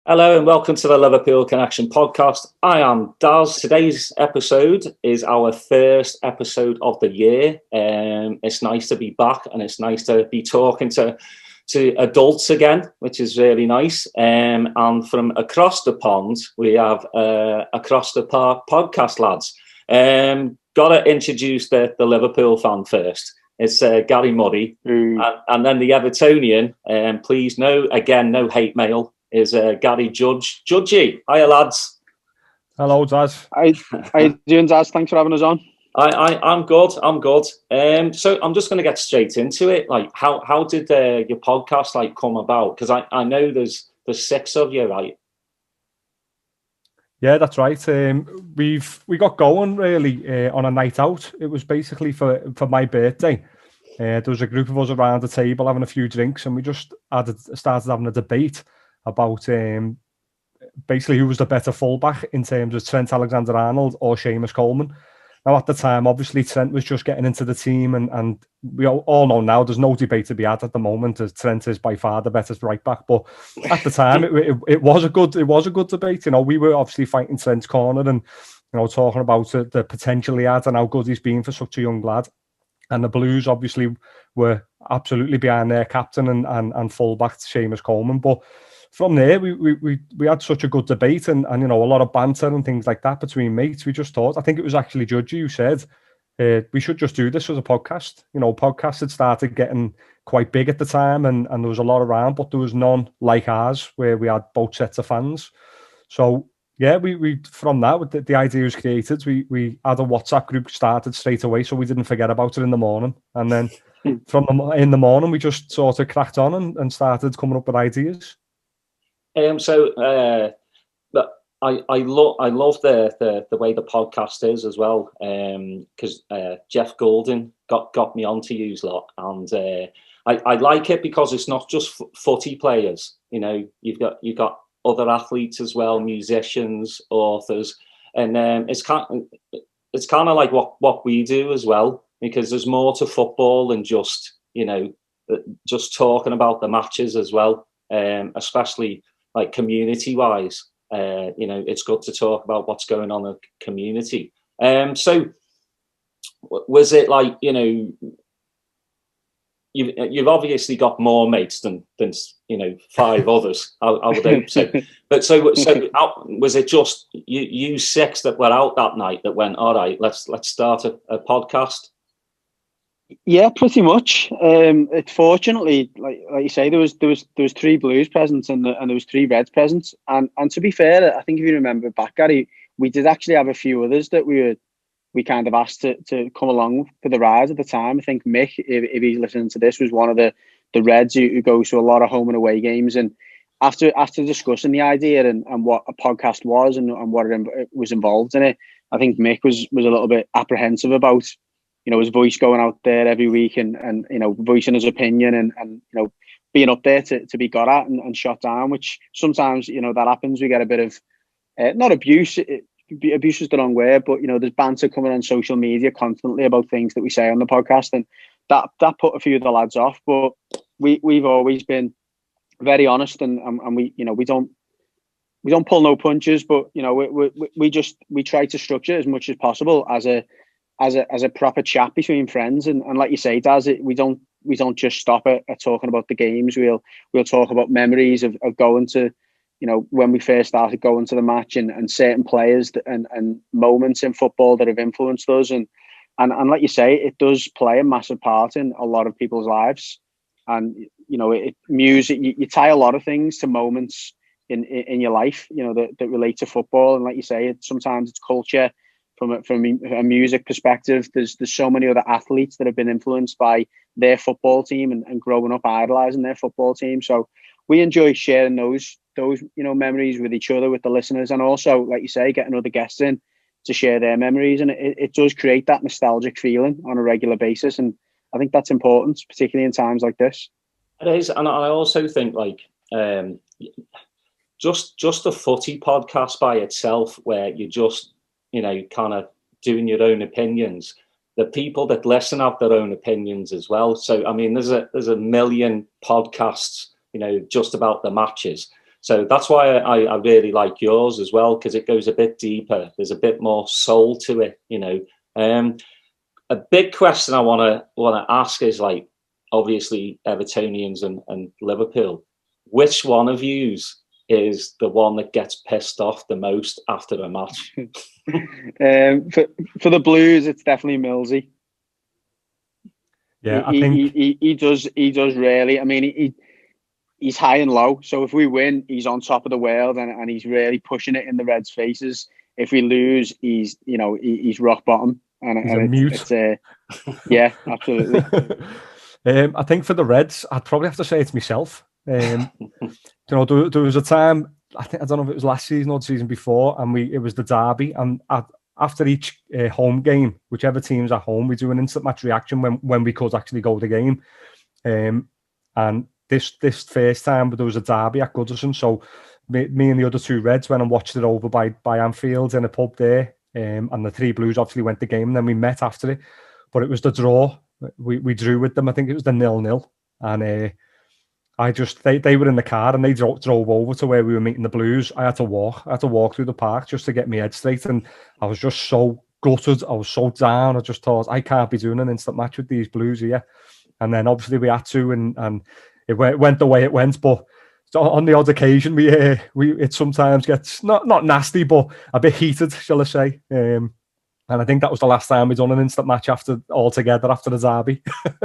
Hello and welcome to the Liverpool Connection podcast. I am Daz. Today's episode is our first episode of the year. It's nice to be back and it's nice to be talking to adults again, which is really nice. And from across the pond, we have Across the Park podcast lads. Got to introduce the Liverpool fan first. It's Gary Murray. And then the Evertonian, please no hate mail, is Gary Judge. Judgy, hiya lads. Hello, Daz. How you doing, Daz? Thanks for having us on. I'm good. So I'm just going to get straight into it. Like, how did your podcast come about? Because I know there's 6 of you, right? Yeah, that's right. We got going really on a night out. It was basically for my birthday. There was a group of us around the table having a few drinks, and we just started having a debate about basically who was the better fullback in terms of Trent Alexander-Arnold or Seamus Coleman. Now, at the time, obviously, Trent was just getting into the team, and we all know now there's no debate to be had at the moment, as Trent is by far the better right back. But at the time, it was a good debate. You know, we were obviously fighting Trent's corner and, you know, talking about the potential he had and how good he's been for such a young lad. And the Blues obviously were absolutely behind their captain and fullback Seamus Coleman. But from there, we had such a good debate and you know, a lot of banter and things like that between mates. We just thought, I think it was actually Judgy who said, we should just do this as a podcast. You know, podcasts had started getting quite big at the time and there was a lot around, but there was none like ours where we had both sets of fans. So yeah, we from that, the idea was created. We had a WhatsApp group started straight away, so we didn't forget about it in the morning. And then in the morning, we just sort of cracked on and started coming up with ideas. So I love the way the podcast is as well, because Jeff Golden got me onto use lot, and I like it because it's not just footy players. You know, you've got other athletes as well, musicians, authors, and it's kind of like what we do as well, because there's more to football than just, you know, just talking about the matches as well, especially like community wise. You know, it's good to talk about what's going on in the community. So was it like, you know, you've obviously got more mates than you know, 5 others, I would hope so. But so was it just you 6 that were out that night that went, all right, let's start a podcast? Yeah, pretty much. It fortunately, like you say, there was 3 Blues presents and there was 3 Reds presents. And to be fair, I think if you remember back, Gary, we did actually have a few others that we kind of asked to come along for the ride at the time. I think Mick, if he's listening to this, was one of the Reds who goes to a lot of home and away games. And after discussing the idea and what a podcast was and what it was involved in it, I think Mick was a little bit apprehensive about, you know, his voice going out there every week and you know, voicing his opinion and you know, being up there to be got at and shot down, which sometimes, you know, that happens. We get a bit of not abuse. Abuse is the wrong word, but you know, there's banter coming on social media constantly about things that we say on the podcast, and that put a few of the lads off. But we've always been very honest, and we, you know, we don't pull no punches, but you know, we try to structure it as much as possible as a proper chat between friends, and like you say, Daz, we don't just stop at talking about the games. We'll talk about memories of going to, you know, when we first started going to the match and certain players and moments in football that have influenced us. And like you say, it does play a massive part in a lot of people's lives. And, you know, music, you tie a lot of things to moments in your life, you know, that relate to football. And like you say, sometimes it's culture from a music perspective. There's so many other athletes that have been influenced by their football team and growing up idolizing their football team. So we enjoy sharing those, you know, memories with each other, with the listeners, and also, like you say, getting other guests in to share their memories. And it does create that nostalgic feeling on a regular basis. And I think that's important, particularly in times like this. It is. And I also think like just a footy podcast by itself, where you just, you know, kind of doing your own opinions, the people that listen have their own opinions as well. So, I mean, there's a million podcasts, you know, just about the matches. So that's why I really like yours as well, because it goes a bit deeper. There's a bit more soul to it, you know. A big question I want to ask is, like, obviously Evertonians and Liverpool. Which one of yous is the one that gets pissed off the most after a match? For the Blues, it's definitely Millsy. Yeah, I think he does really. I mean, he's high and low. So if we win, he's on top of the world, and he's really pushing it in the Reds' faces. If we lose, he's rock bottom, and he's a mute. Yeah, absolutely. I think for the Reds, I'd probably have to say it's myself. You know, there was a time, I don't know if it was last season or the season before, and it was the derby, and after each home game, whichever team's at home, we do an instant match reaction when we could actually go the game. And this first time, there was a derby at Sigurdsson, so me and the other two Reds went and watched it over by Anfield in a pub there, and the three Blues obviously went the game, and then we met after it, but it was the draw. We drew with them. I think it was the 0-0, and they were in the car and they drove over to where we were meeting the Blues. I had to walk through the park just to get my head straight, and I was just so gutted. I was so down. I just thought, I can't be doing an instant match with these Blues here. And then obviously we had to, and it went the way it went. But on the odd occasion, it sometimes gets not nasty, but a bit heated, shall I say? And I think that was the last time we'd done an instant match after the derby.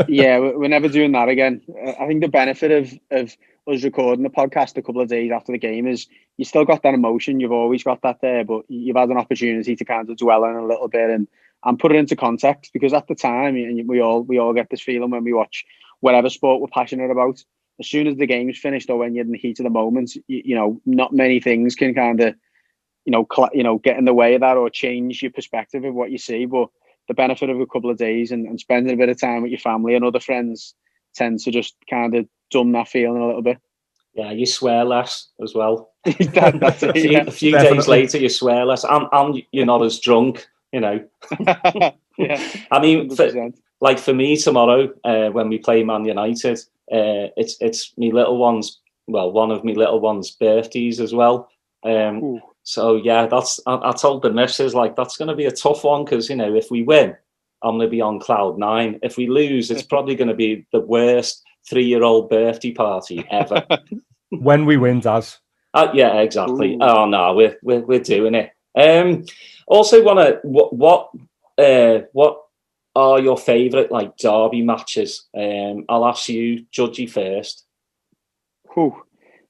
Yeah, we're never doing that again. I think the benefit of us recording the podcast a couple of days after the game is you still got that emotion. You've always got that there, but you've had an opportunity to kind of dwell on it a little bit and put it into context. Because at the time, and we all get this feeling when we watch whatever sport we're passionate about. As soon as the game's finished, or when you're in the heat of the moment, you know, not many things can kind of get in the way of that or change your perspective of what you see. But the benefit of a couple of days and spending a bit of time with your family and other friends tends to just kind of dumb that feeling a little bit. Yeah, you swear less as well. That's it, a few days later, you swear less, and you're not as drunk, you know. Yeah, I mean, for me tomorrow, when we play Man United, it's me little one's, one of my little one's birthdays as well. So yeah, I told the missus, like, that's going to be a tough one, because, you know, if we win, I'm going to be on cloud 9. If we lose, it's probably going to be the worst 3-year-old birthday party ever. When we win, Daz. Yeah, exactly. Ooh. Oh no, we're doing it. Also, what are your favourite, like, derby matches? I'll ask you, Judgy, first.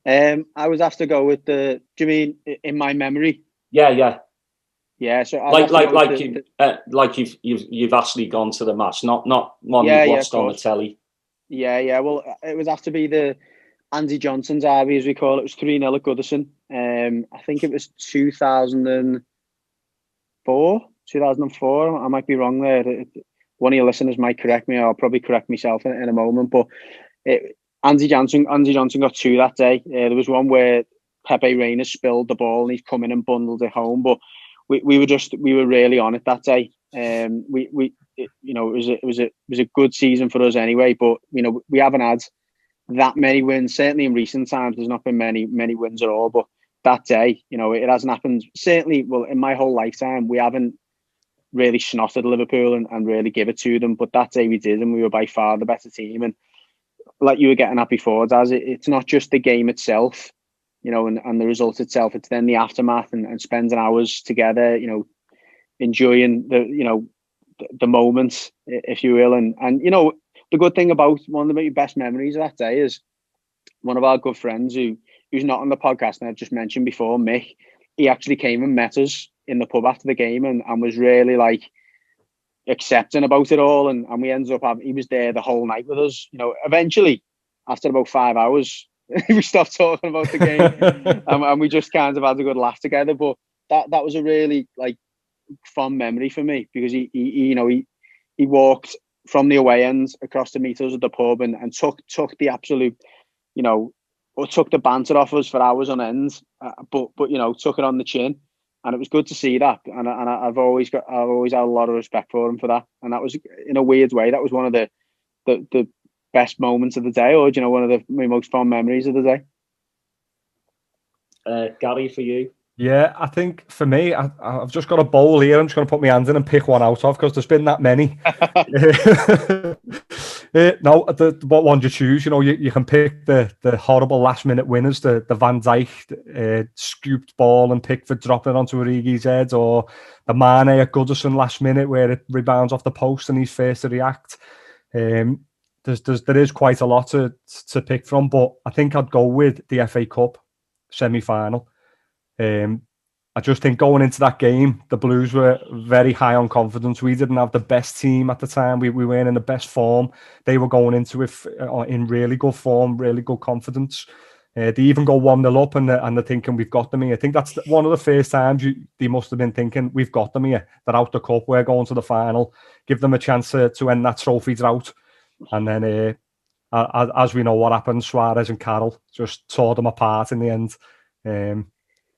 I was asked to go with do you mean in my memory? Yeah. So you've actually gone to the match, not one you watched on the telly. Yeah. Well, it was asked to be the Andy Johnson derby, as we call it. It was 3-0 at Goodison. I think it was 2004. I might be wrong there. One of your listeners might correct me. I'll probably correct myself in a moment. But Andy Johnson got 2 that day. There was one where Pepe Reina spilled the ball and he's come in and bundled it home. But we were really on it that day. It was a good season for us anyway. But, you know, we haven't had that many wins. Certainly in recent times, there's not been many wins at all. But that day, you know, it hasn't happened. Certainly, well, in my whole lifetime, we haven't really snotted Liverpool and really give it to them. But that day we did, and we were by far the better team. And like you were getting at before, Daz, it's not just the game itself, you know, and the result itself. It's then the aftermath and spending hours together, you know, enjoying the moments, if you will. And you know, the good thing about one of the best memories of that day is one of our good friends who's not on the podcast, and I've just mentioned before, Mick. He actually came and met us in the pub after the game and was really, like, accepting about it all, and we ended up he was there the whole night with us. You know, eventually after about 5 hours we stopped talking about the game and we just kind of had a good laugh together. But that was a really, like, fond memory for me, because he walked from the away end across to meet us at the pub and took the absolute, you know, or took the banter off us for hours on end, but you know, took it on the chin. And it was good to see that, and I've always had a lot of respect for him for that. And that was, in a weird way, that was one of the best moments of the day, or, you know, one of my most fond memories of the day. Gary, for you? Yeah, I think for me, I've just got a bowl here. I'm just going to put my hands in and pick one out of, because there's been that many. No, what one do you choose? You know, you can pick the horrible last minute winners, the Van Dijk scooped ball and Pickford dropping it onto Origi's head, or the Mane at Goodison last minute where it rebounds off the post and he's first to react. There is quite a lot to pick from, but I think I'd go with the FA Cup semi-final. I just think going into that game, the Blues were very high on confidence. We didn't have the best team at the time. We weren't in the best form. They were going into it in really good form, really good confidence. They even go 1-0 up and they're thinking, we've got them here. I think that's one of the first times they must have been thinking, we've got them here. They're out the cup. We're going to the final. Give them a chance to end that trophy drought. And then, as we know what happened, Suarez and Carroll just tore them apart in the end.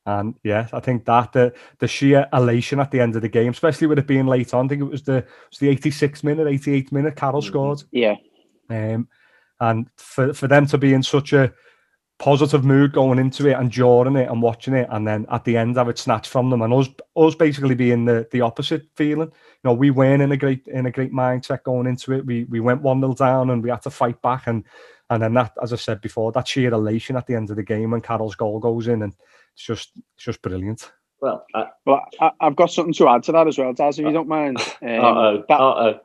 And yeah, I think that the sheer elation at the end of the game, especially with it being late on, I think it was the 86th minute, 88th minute, Carroll scored. Yeah. And for them to be in such a positive mood going into it and during it and watching it, and then at the end have it snatched from them, and us basically being the opposite feeling. You know, we weren't in a great mindset going into it. We went 1-0 down and we had to fight back, and then that, as I said before, that sheer elation at the end of the game when Carroll's goal goes in, and it's just brilliant. Well, I've got something to add to that as well, Daz, if you don't mind. I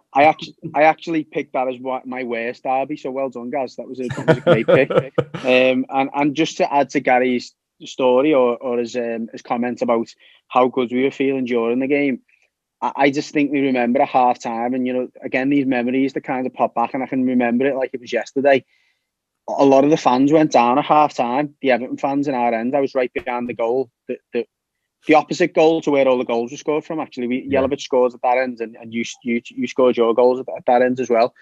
actually picked that as my worst derby, so well done, guys. That was a great pick. And just to add to Gary's story or his comment about how good we were feeling during the game, I just think we remember at half time, and, you know, again, these memories that kind of pop back, and I can remember it like it was yesterday. A lot of the fans went down at half time, the Everton fans in our end. I was right behind the goal, the opposite goal to where all the goals were scored from, actually. Yelovich scored at that end, and you scored your goals at that end as well.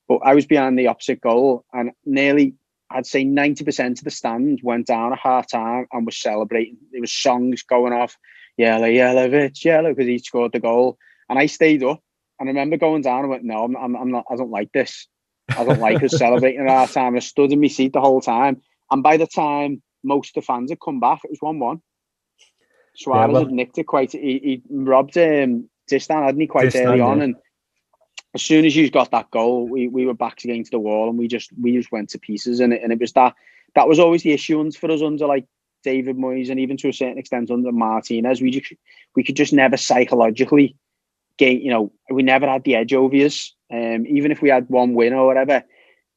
But I was behind the opposite goal, and nearly, I'd say 90% of the stand went down at half time and was celebrating. There was songs going off, Yelovich, because he scored the goal. And I stayed up, and I remember going down and went, no, I'm not, I don't like this. I don't like us celebrating at half time. I stood in my seat the whole time. And by the time most of the fans had come back, it was 1-1. Suarez had nicked it quite. He robbed Distan, hadn't he, quite early on? And as soon as you got that goal, we were backs against the wall, and we just went to pieces. And it was that was always the issue for us under like David Moyes, and even to a certain extent under Martinez. We could just never psychologically gain. You know, we never had the edge over us. Even if we had one win or whatever,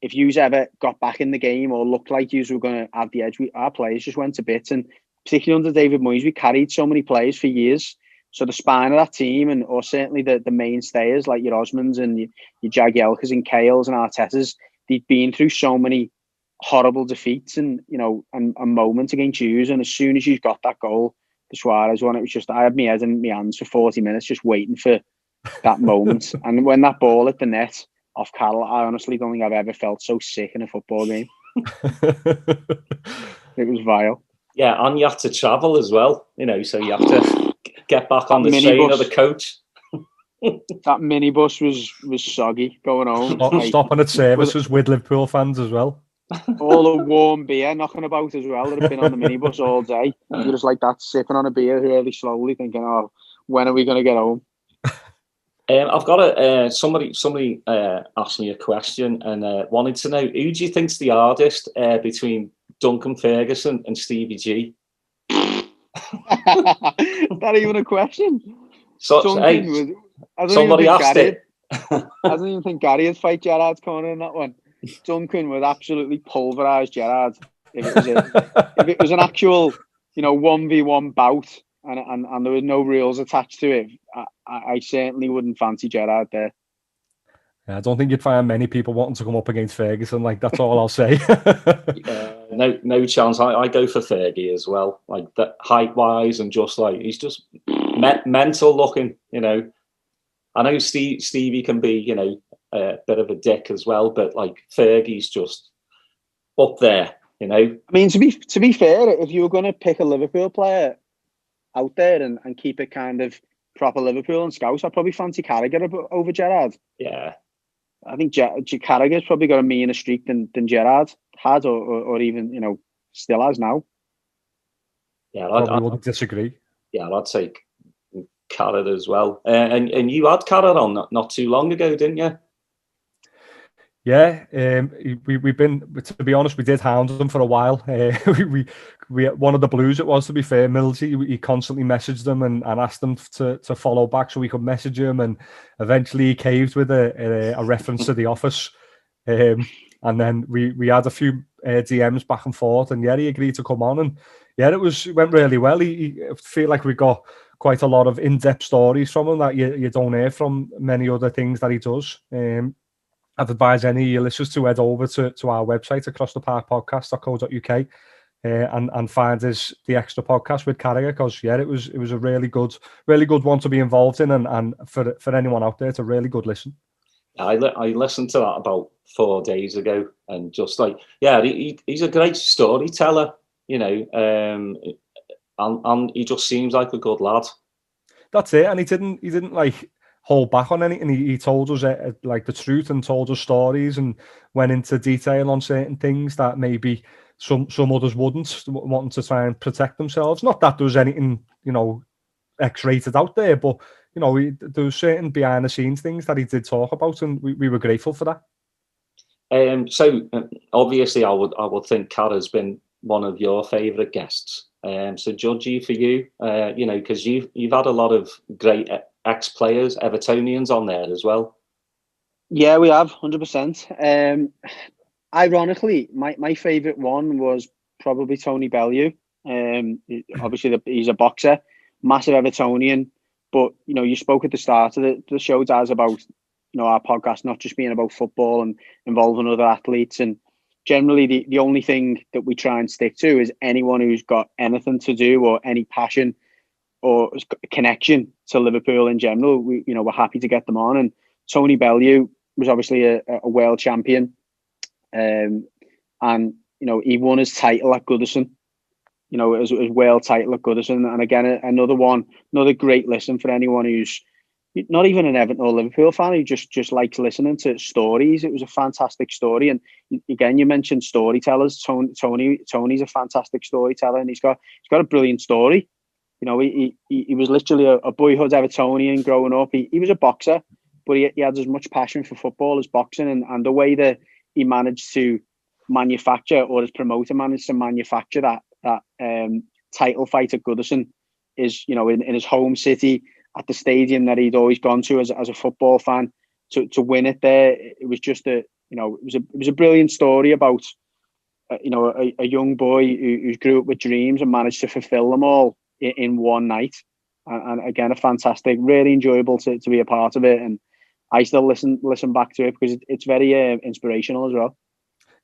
if you ever got back in the game or looked like you were going to have the edge, our players just went to bits. And particularly under David Moyes, we carried so many players for years. So the spine of that team, or certainly the mainstays like your Osmonds and your Jagielkas and Kales and Artetas, they'd been through so many horrible defeats and, you know, and moments against you. And as soon as you got that goal, the Suarez one, it was just, I had my head in my hands for 40 minutes just waiting for that moment. And when that ball hit the net off Carroll, I honestly don't think I've ever felt so sick in a football game. It was vile. Yeah, and you have to travel as well, you know, so you have to get back on the train or the coach. That minibus was soggy going home. Stopping at services with Liverpool fans as well. All the warm beer knocking about as well that have been on the minibus all day. You're just like that, sipping on a beer really slowly, thinking, oh, when are we going to get home? I've got somebody asked me a question and wanted to know, who do you think's the hardest between Duncan Ferguson and Stevie G? Is that even a question? Somebody asked it. I don't even think Gary would fight Gerrard's corner in that one. Duncan would absolutely pulverise Gerrard if it was an actual, you know, 1v1 bout and there was no rules attached to it. I certainly wouldn't fancy Gerrard there. I don't think you'd find many people wanting to come up against Ferguson. Like, that's all I'll say. No chance. I go for Fergie as well. Like, that height-wise, and just like, he's just mental looking. You know, I know Stevie can be, you know, a bit of a dick as well, but like Fergie's just up there. You know. I mean, to be fair, if you were going to pick a Liverpool player out there and keep it kind of proper Liverpool and Scouse, I'd probably fancy Carragher over Gerrard. Yeah. I think Carragher's probably got a meaner streak than Gerrard had, or even, you know, still has now. Yeah, probably wouldn't disagree. Yeah, I'd take Carrot as well. And you had Carrot on not too long ago, didn't you? Yeah, we've been, to be honest, we did hound them for a while. We one of the Blues, it was, to be fair, Millsy, he constantly messaged them and asked them to follow back so we could message him, and eventually he caved with a reference to The Office. And then we had a few DMs back and forth, and yeah, he agreed to come on, and yeah, it went really well. I feel like we got quite a lot of in-depth stories from him that you don't hear from many other things that he does. I'd advise any listeners to head over to our website, acrosstheparkpodcast.co.uk, and find the extra podcast with Carragher, because yeah, it was a really good one to be involved in, and for anyone out there, it's a really good listen. I listened to that about 4 days ago, and just like, yeah, he's a great storyteller, you know, and he just seems like a good lad. That's it, and he didn't like hold back on anything. He told us like the truth, and told us stories, and went into detail on certain things that maybe some others wouldn't, wanting to try and protect themselves. Not that there was anything, you know, X-rated out there, but you know, there was certain behind the scenes things that he did talk about, and we were grateful for that. So obviously, I would think Carragher's been one of your favourite guests. So judgy for you, you know, because you've had a lot of great ex-players, Evertonians on there as well. Yeah, we have 100%. Ironically, my favourite one was probably Tony Bellew. Obviously, he's a boxer, massive Evertonian. But you know, you spoke at the start of the show, Daz, about, you know, our podcast not just being about football and involving other athletes. And generally, the only thing that we try and stick to is anyone who's got anything to do or any passion or connection to Liverpool in general. We're happy to get them on. And Tony Bellew was obviously a world champion, and you know, he won his title at Goodison. You know, his world title at Goodison. And again, another great listen for anyone who's not even an Everton or Liverpool fan, who just likes listening to stories. It was a fantastic story. And again, you mentioned storytellers. Tony's a fantastic storyteller, and he's got a brilliant story. You know, he was literally a boyhood Evertonian growing up. He was a boxer, but he had as much passion for football as boxing, and the way that he managed to manufacture, or his promoter managed to manufacture that title fight at Goodison, is, you know, in his home city, at the stadium that he'd always gone to as a football fan, to win it there. It was just it was a brilliant story about you know, a young boy who grew up with dreams and managed to fulfill them all in one night. And again, a fantastic, really enjoyable to be a part of it. And I still listen back to it because it's very inspirational as well.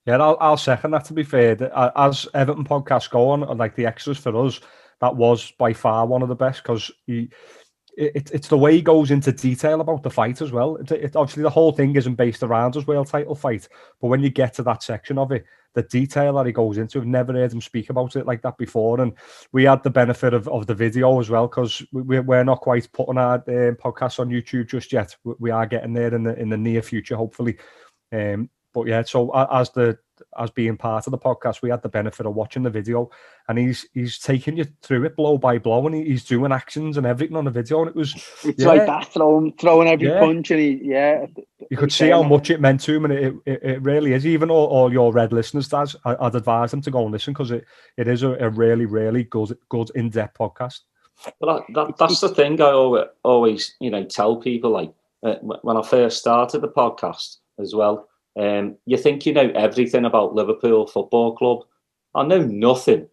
Yeah, I'll second that, to be fair. As Everton podcasts go on, and like the extras for us, that was by far one of the best, because it's the way he goes into detail about the fight as well. It obviously, the whole thing isn't based around his world title fight, but when you get to that section of it, the detail that he goes into, I've never heard him speak about it like that before. And we had the benefit of the video as well, because we're not quite putting our podcast on YouTube just yet. We are getting there in the near future, hopefully. But yeah, so as being part of the podcast, we had the benefit of watching the video, and he's taking you through it blow by blow, and he's doing actions and everything on the video, and it's like that, throwing every punch, and you could see how much it meant to him, and it really is. Even all your red listeners, Daz, I'd advise them to go and listen, because it is a really, really good in-depth podcast. But that's the thing I always tell people, like when I first started the podcast as well. You think you know everything about Liverpool Football Club. I know nothing,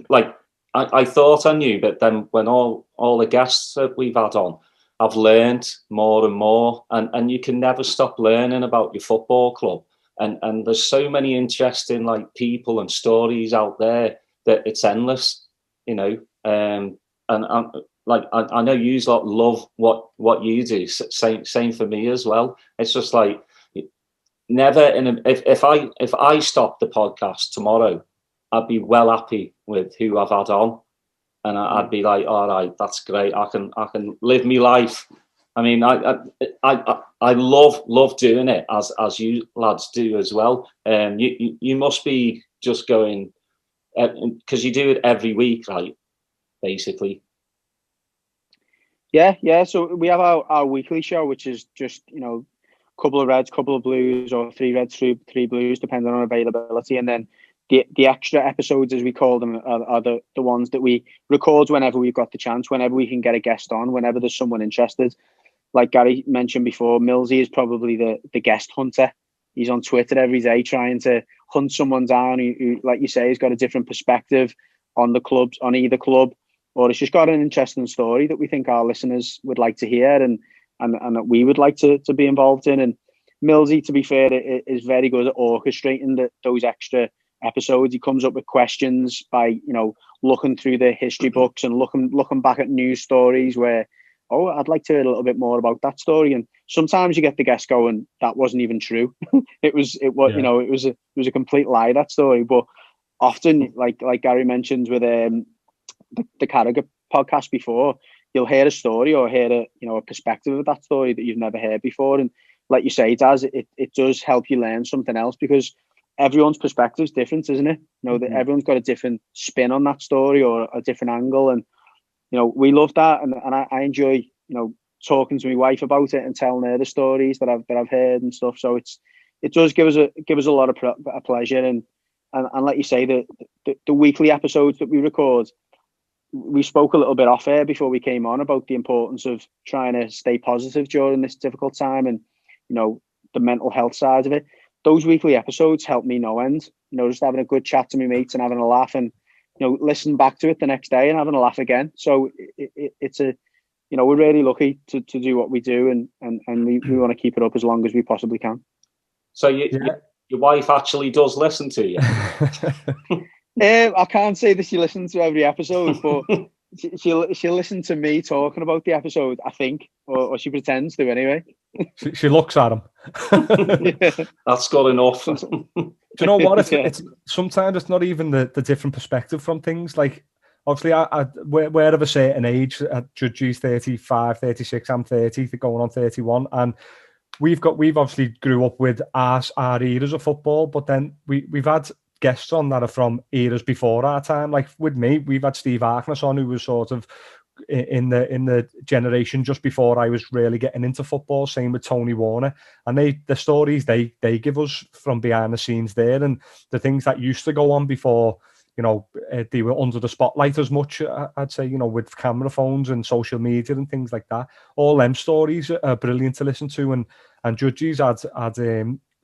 like I thought I knew, but then when all the guests that we've had on, I've learned more and more, and you can never stop learning about your football club, and there's so many interesting like people and stories out there that it's endless, and like I know you lot love what you do. Same for me as well. It's just like, never if I stopped the podcast tomorrow, I'd be well happy with who I've had on, and I'd be like, all right, that's great. I can live my life. I mean, I love doing it as you lads do as well. You must be just going because you do it every week, right? Basically. Yeah. So we have our weekly show, which is just, couple of reds, couple of blues, or 3 reds, three blues, depending on availability. And then the extra episodes, as we call them, are the ones that we record whenever we've got the chance, whenever we can get a guest on, whenever there's someone interested. Like Gary mentioned before, Millsy is probably the guest hunter. He's on Twitter every day trying to hunt someone down who, like you say, has got a different perspective on the clubs, on either club, or it's just got an interesting story that we think our listeners would like to hear and that we would like to be involved in. And Millsy, to be fair, is very good at orchestrating those extra episodes. He comes up with questions by, looking through the history books and looking back at news stories where, I'd like to hear a little bit more about that story. And sometimes you get the guest going, that wasn't even true. it was a complete lie, that story. But often, like Gary mentioned with the Carragher podcast before, you'll hear a story or hear a perspective of that story that you've never heard before. And like you say, it does help you learn something else, because everyone's perspective is different, isn't it? That everyone's got a different spin on that story or a different angle. And we love that, and I enjoy talking to my wife about it and telling her the stories that I've heard and stuff. So it does give us a lot of pleasure, and like you say, the weekly episodes that we record, we spoke a little bit off air before we came on about the importance of trying to stay positive during this difficult time, and the mental health side of it. Those weekly episodes help me no end. Just having a good chat to my mates and having a laugh, and listen back to it the next day and having a laugh again. So it's we're really lucky to do what we do, and we want to keep it up as long as we possibly can. So your wife actually does listen to you? I can't say that she listens to every episode, but she'll listen to me talking about the episode, I think, or she pretends to anyway. She looks at him. That's good enough. Do you know what? It's sometimes it's not even the different perspective from things. Like, obviously, we're of a certain age. Judge's 35, 36. I'm 30, going on 31, and we've obviously grew up with our eras of football, but then we've had guests on that are from eras before our time. Like with me, we've had Steve Harkness on, who was sort of in the generation just before I was really getting into football. Same with Tony Warner, and the stories they give us from behind the scenes there, and the things that used to go on before they were under the spotlight as much, I'd say, with camera phones and social media and things like that. All them stories are brilliant to listen to, and Judges had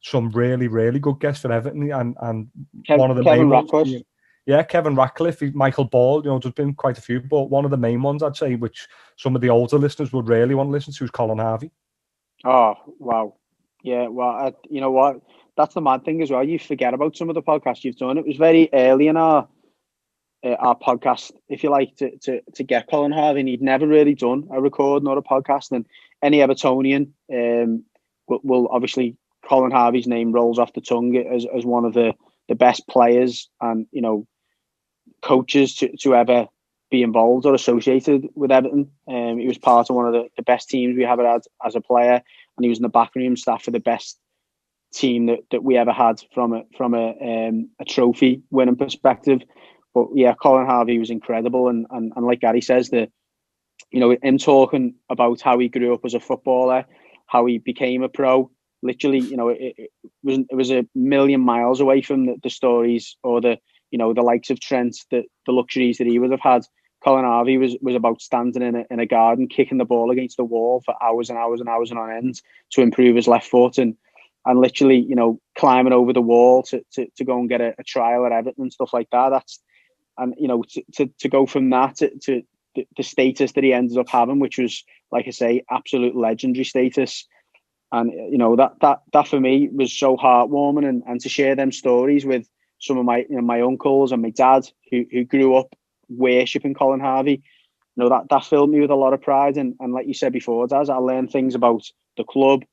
some really, really good guests for Everton, and one of the main ones. Yeah, Kevin Ratcliffe, Michael Ball, there's been quite a few, but one of the main ones, I'd say, which some of the older listeners would really want to listen to, is Colin Harvey. Oh, wow. Yeah, well, you know what? That's the mad thing as well. You forget about some of the podcasts you've done. It was very early in our podcast, if you like, to get Colin Harvey, and he'd never really done a record nor a podcast. And any Evertonian will obviously, Colin Harvey's name rolls off the tongue as one of the best players and coaches to ever be involved or associated with Everton. He was part of one of the best teams we ever had as a player, and he was in the backroom staff for the best team that we ever had from a trophy winning perspective. But yeah, Colin Harvey was incredible, and like Gary says, him talking about how he grew up as a footballer, how he became a pro. Literally, it was a million miles away from the stories or the likes of Trent, the luxuries that he would have had. Colin Harvey was about standing in a garden, kicking the ball against the wall for hours and hours and hours on end to improve his left foot, and literally, climbing over the wall to go and get a trial at Everton and stuff like that. To go from that to the status that he ended up having, which was, like I say, absolute legendary status. And that for me was so heartwarming, and to share them stories with some of my uncles and my dad who grew up worshipping Colin Harvey, that filled me with a lot of pride. And like you said before, Daz, I learned things about the club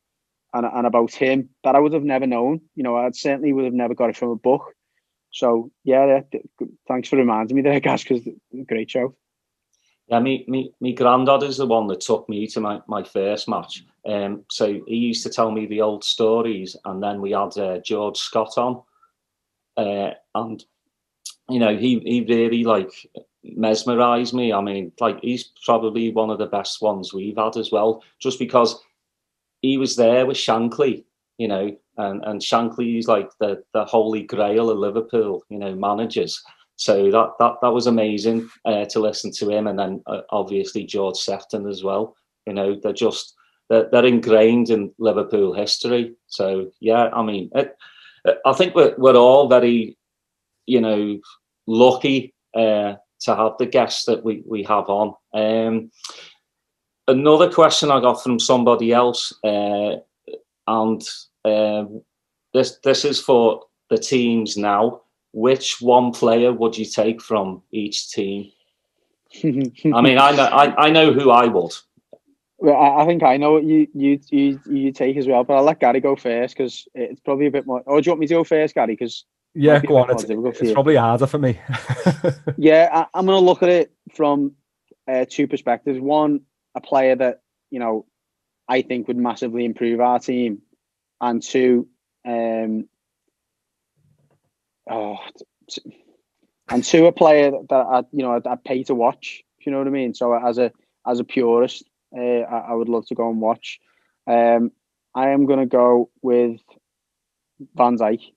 and about him that I would have never known. I certainly would have never got it from a book. So yeah, thanks for reminding me there, guys, because great show. Yeah, me granddad is the one that took me to my first match. So he used to tell me the old stories, and then we had George Scott on, and he really like mesmerised me. I mean, like he's probably one of the best ones we've had as well, just because he was there with Shankly, and Shankly's like the holy grail of Liverpool, managers. So that was amazing to listen to him, and then obviously George Sefton as well. They're ingrained in Liverpool history. So yeah, I mean, I think we're all very, lucky to have the guests that we have on. Another question I got from somebody else, and this is for the teams now. Which one player would you take from each team? I mean, I know who I would. Well, I think I know what you take as well, but I'll let Gary go first because it's probably a bit more. Oh, do you want me to go first, Gary? Because yeah, go on. It's probably harder for me. Yeah, I'm going to look at it from two perspectives. One, a player that I think would massively improve our team, and two, a player that I'd pay to watch. If you know what I mean. So as a purist, I would love to go and watch. I am going to go with Van Dijk.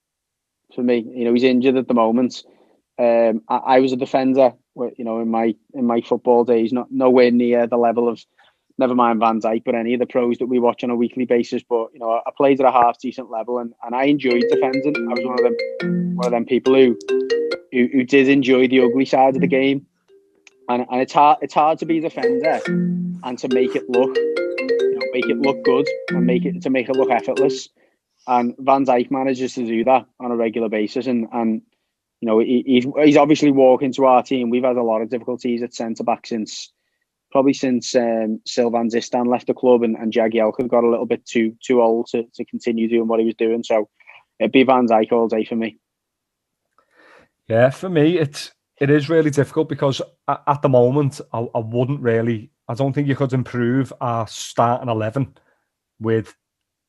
For me, he's injured at the moment. I was a defender, in my football days, nowhere near the level of, never mind Van Dijk, but any of the pros that we watch on a weekly basis. But I played at a half decent level, and I enjoyed defending. I was one of them people who did enjoy the ugly side of the game, and it's hard to be a defender and to make it look good and make it look effortless. And Van Dijk manages to do that on a regular basis, and he's obviously walked into our team. We've had a lot of difficulties at centre back since Sylvain Zistan left the club, and Jagielka got a little bit too old to continue doing what he was doing. So it'd be Van Dijk all day for me. Yeah, for me it is really difficult because at the moment I don't think you could improve our starting 11 with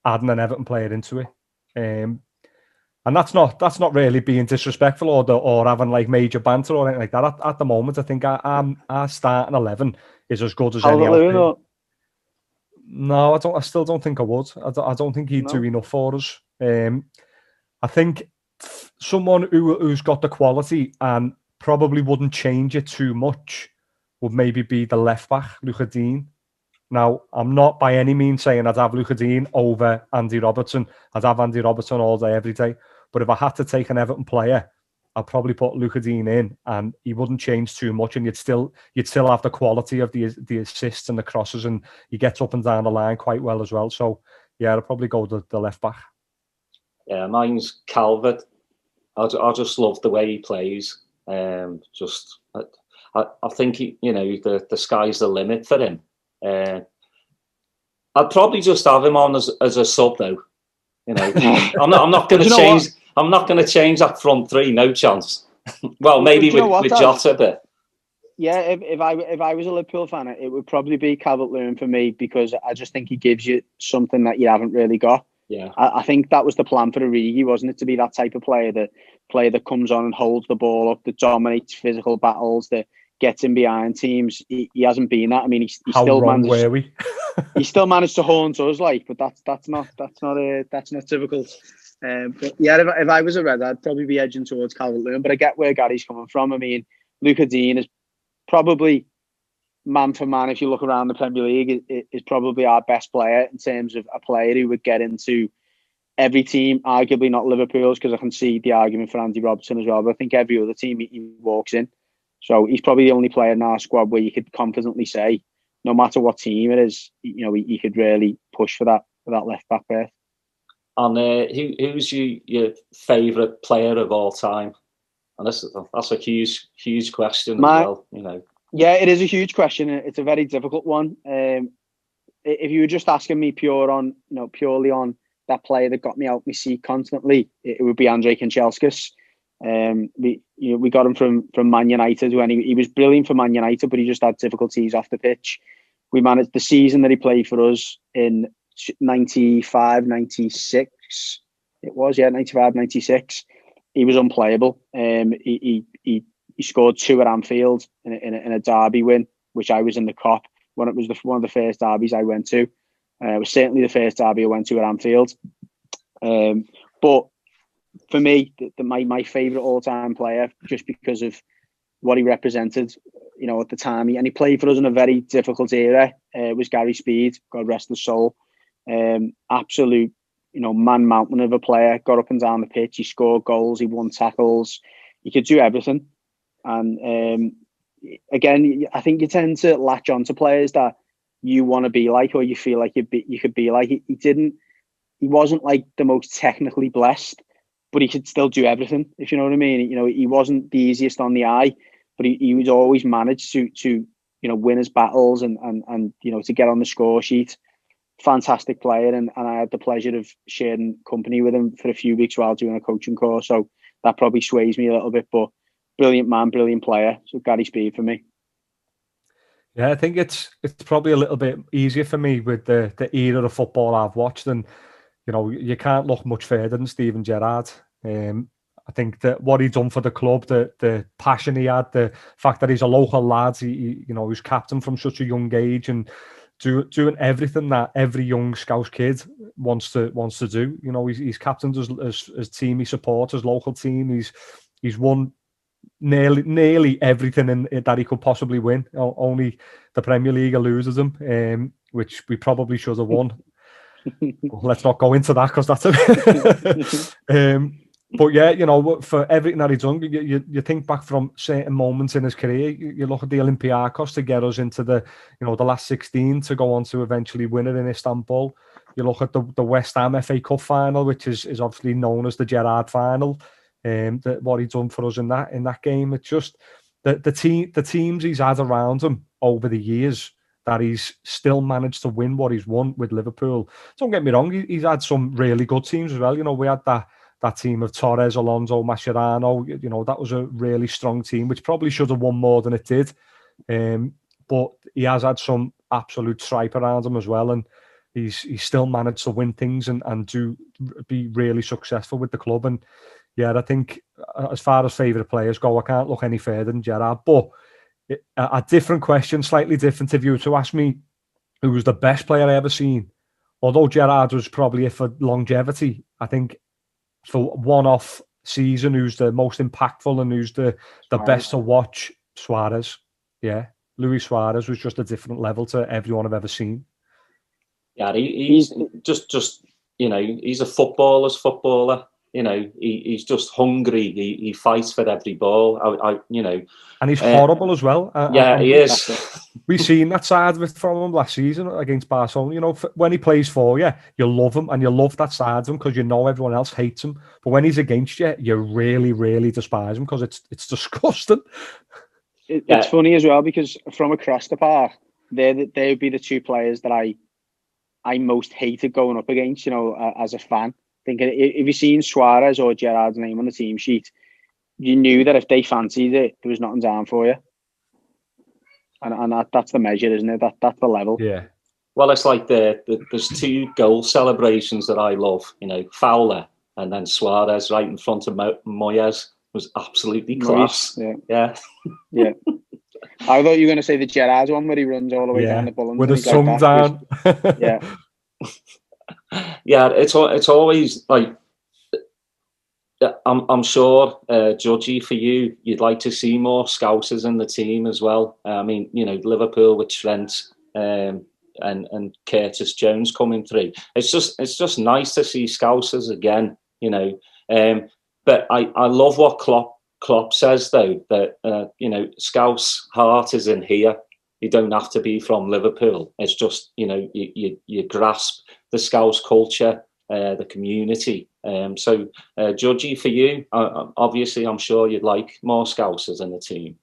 adding an Everton player into it, and that's not really being disrespectful or having like major banter or anything like that. At the moment, I think our starting 11 is as good as any else. No, I still don't think I would. I don't think he'd do enough for us. I think someone who's got the quality and probably wouldn't change it too much would maybe be the left back, Luca Dean. Now, I'm not by any means saying I'd have Luca Dean over Andy Robertson. I'd have Andy Robertson all day, every day. But if I had to take an Everton player, I'd probably put Luca Dean in, and he wouldn't change too much, and you'd still have the quality of the assists and the crosses, and he gets up and down the line quite well as well. So, yeah, I'd probably go the left back. Yeah, mine's Calvert. I just love the way he plays. I think the sky's the limit for him. I'd probably just have him on as a sub though. I'm not going to change. I'm not going to change that front three. No chance. Well, maybe with Jota, but yeah, if I was a Liverpool fan, it would probably be Calvert-Lewin for me, because I just think he gives you something that you haven't really got. Yeah, I think that was the plan for Origi, wasn't it? To be that type of player that comes on and holds the ball up, that dominates physical battles, that gets in behind teams. He hasn't been that. I mean, he still managed to haunt us, but that's not difficult. But yeah, if I was a Red, I'd probably be edging towards Calvert-Lewin. But I get where Gary's coming from. I mean, Luca Dean is probably man for man. If you look around the Premier League, is probably our best player in terms of a player who would get into every team. Arguably not Liverpool's, because I can see the argument for Andy Robertson as well. But I think every other team he walks in. So he's probably the only player in our squad where you could confidently say, no matter what team it is, he could really push for that left back berth. And who's your favourite player of all time? And that's a huge question as well. Yeah, it is a huge question. It's a very difficult one. If you were just asking me purely on that player that got me out my seat constantly, it would be Andrei Kanchelskis. We got him from Man United when he was brilliant for Man United, but he just had difficulties off the pitch. We managed the season that he played for us in 95, 96. It was, 95, 96. he was unplayable. He scored 2 at Anfield in a derby win, which I was in the Kop when it was one of the first derbies I went to. It was certainly the first derby I went to at Anfield. But for me, my favourite all-time player, just because of what he represented, at the time, and he played for us in a very difficult era, was Gary Speed, God rest his soul. Absolute, man mountain of a player, got up and down the pitch, he scored goals, he won tackles, he could do everything. And again, I think you tend to latch on to players that you want to be like, or you feel like you could be like. He wasn't like the most technically blessed, but he could still do everything, if you know what I mean. He wasn't the easiest on the eye, but he was always managed to win his battles and to get on the score sheet. Fantastic player, and I had the pleasure of sharing company with him for a few weeks while doing a coaching course, so that probably sways me a little bit, but brilliant man, brilliant player. So Gary Speed for me. Yeah, I think it's probably a little bit easier for me with the era of football I've watched, and you can't look much further than Steven Gerrard. I think that what he done for the club, the passion he had, the fact that he's a local lad, he was captain from such a young age, and doing everything that every young Scouse kid wants to do. He's captained his team he supports, his local team. He's won nearly everything that he could possibly win. Only the Premier League loses him, which we probably should have won. Let's not go into that because that's it. But yeah, for everything that he's done, you think back from certain moments in his career. You look at the Olympiacos to get us into the last 16 to go on to eventually win it in Istanbul. You look at the West Ham FA Cup final, which is obviously known as the Gerrard final. What he's done for us in that game. It's just the teams he's had around him over the years that he's still managed to win what he's won with Liverpool. Don't get me wrong, he's had some really good teams as well. We had that team of Torres, Alonso, Mascherano. That was a really strong team, which probably should have won more than it did. But he has had some absolute tripe around him as well, and he's still managed to win things and to be really successful with the club. And yeah, I think as far as favourite players go, I can't look any further than Gerrard. But a different question, slightly different. If you were to ask me who was the best player I ever seen, although Gerrard was probably for longevity, I think for one-off season, who's the most impactful and who's the best to watch? Suarez. Yeah, Luis Suarez was just a different level to everyone I've ever seen. Yeah, he's just he's a footballer's footballer. He's just hungry. He fights for every ball. And he's horrible as well. He is. We've seen that side of it from him last season against Barcelona. When he plays for you, you love him, and you love that side of him because everyone else hates him. But when he's against you, you really, really despise him because it's disgusting. It's funny as well because from across the park, they would be the two players that I most hated going up against. As a fan. Thinking if you seen Suarez or Gerrard's name on the team sheet, you knew that if they fancied it, there was nothing down for you. And that's the measure, isn't it? That's the level. Yeah. Well, it's like there's two goal celebrations that I love. Fowler and then Suarez right in front of Moyes was absolutely class. Yeah. I thought you were going to say the Gerrard one where he runs all the way down the Bullen with his tongue down. Yeah. Yeah, it's always like I'm sure, Judgy, for you'd like to see more Scousers in the team as well. I mean, Liverpool with Trent and Curtis Jones coming through. It's just nice to see Scousers again. But I love what Klopp says though, that Scouse heart is in here. You don't have to be from Liverpool. It's just, you grasp the Scouse culture, the community. So, Judgy, for you, obviously, I'm sure you'd like more Scousers in the team.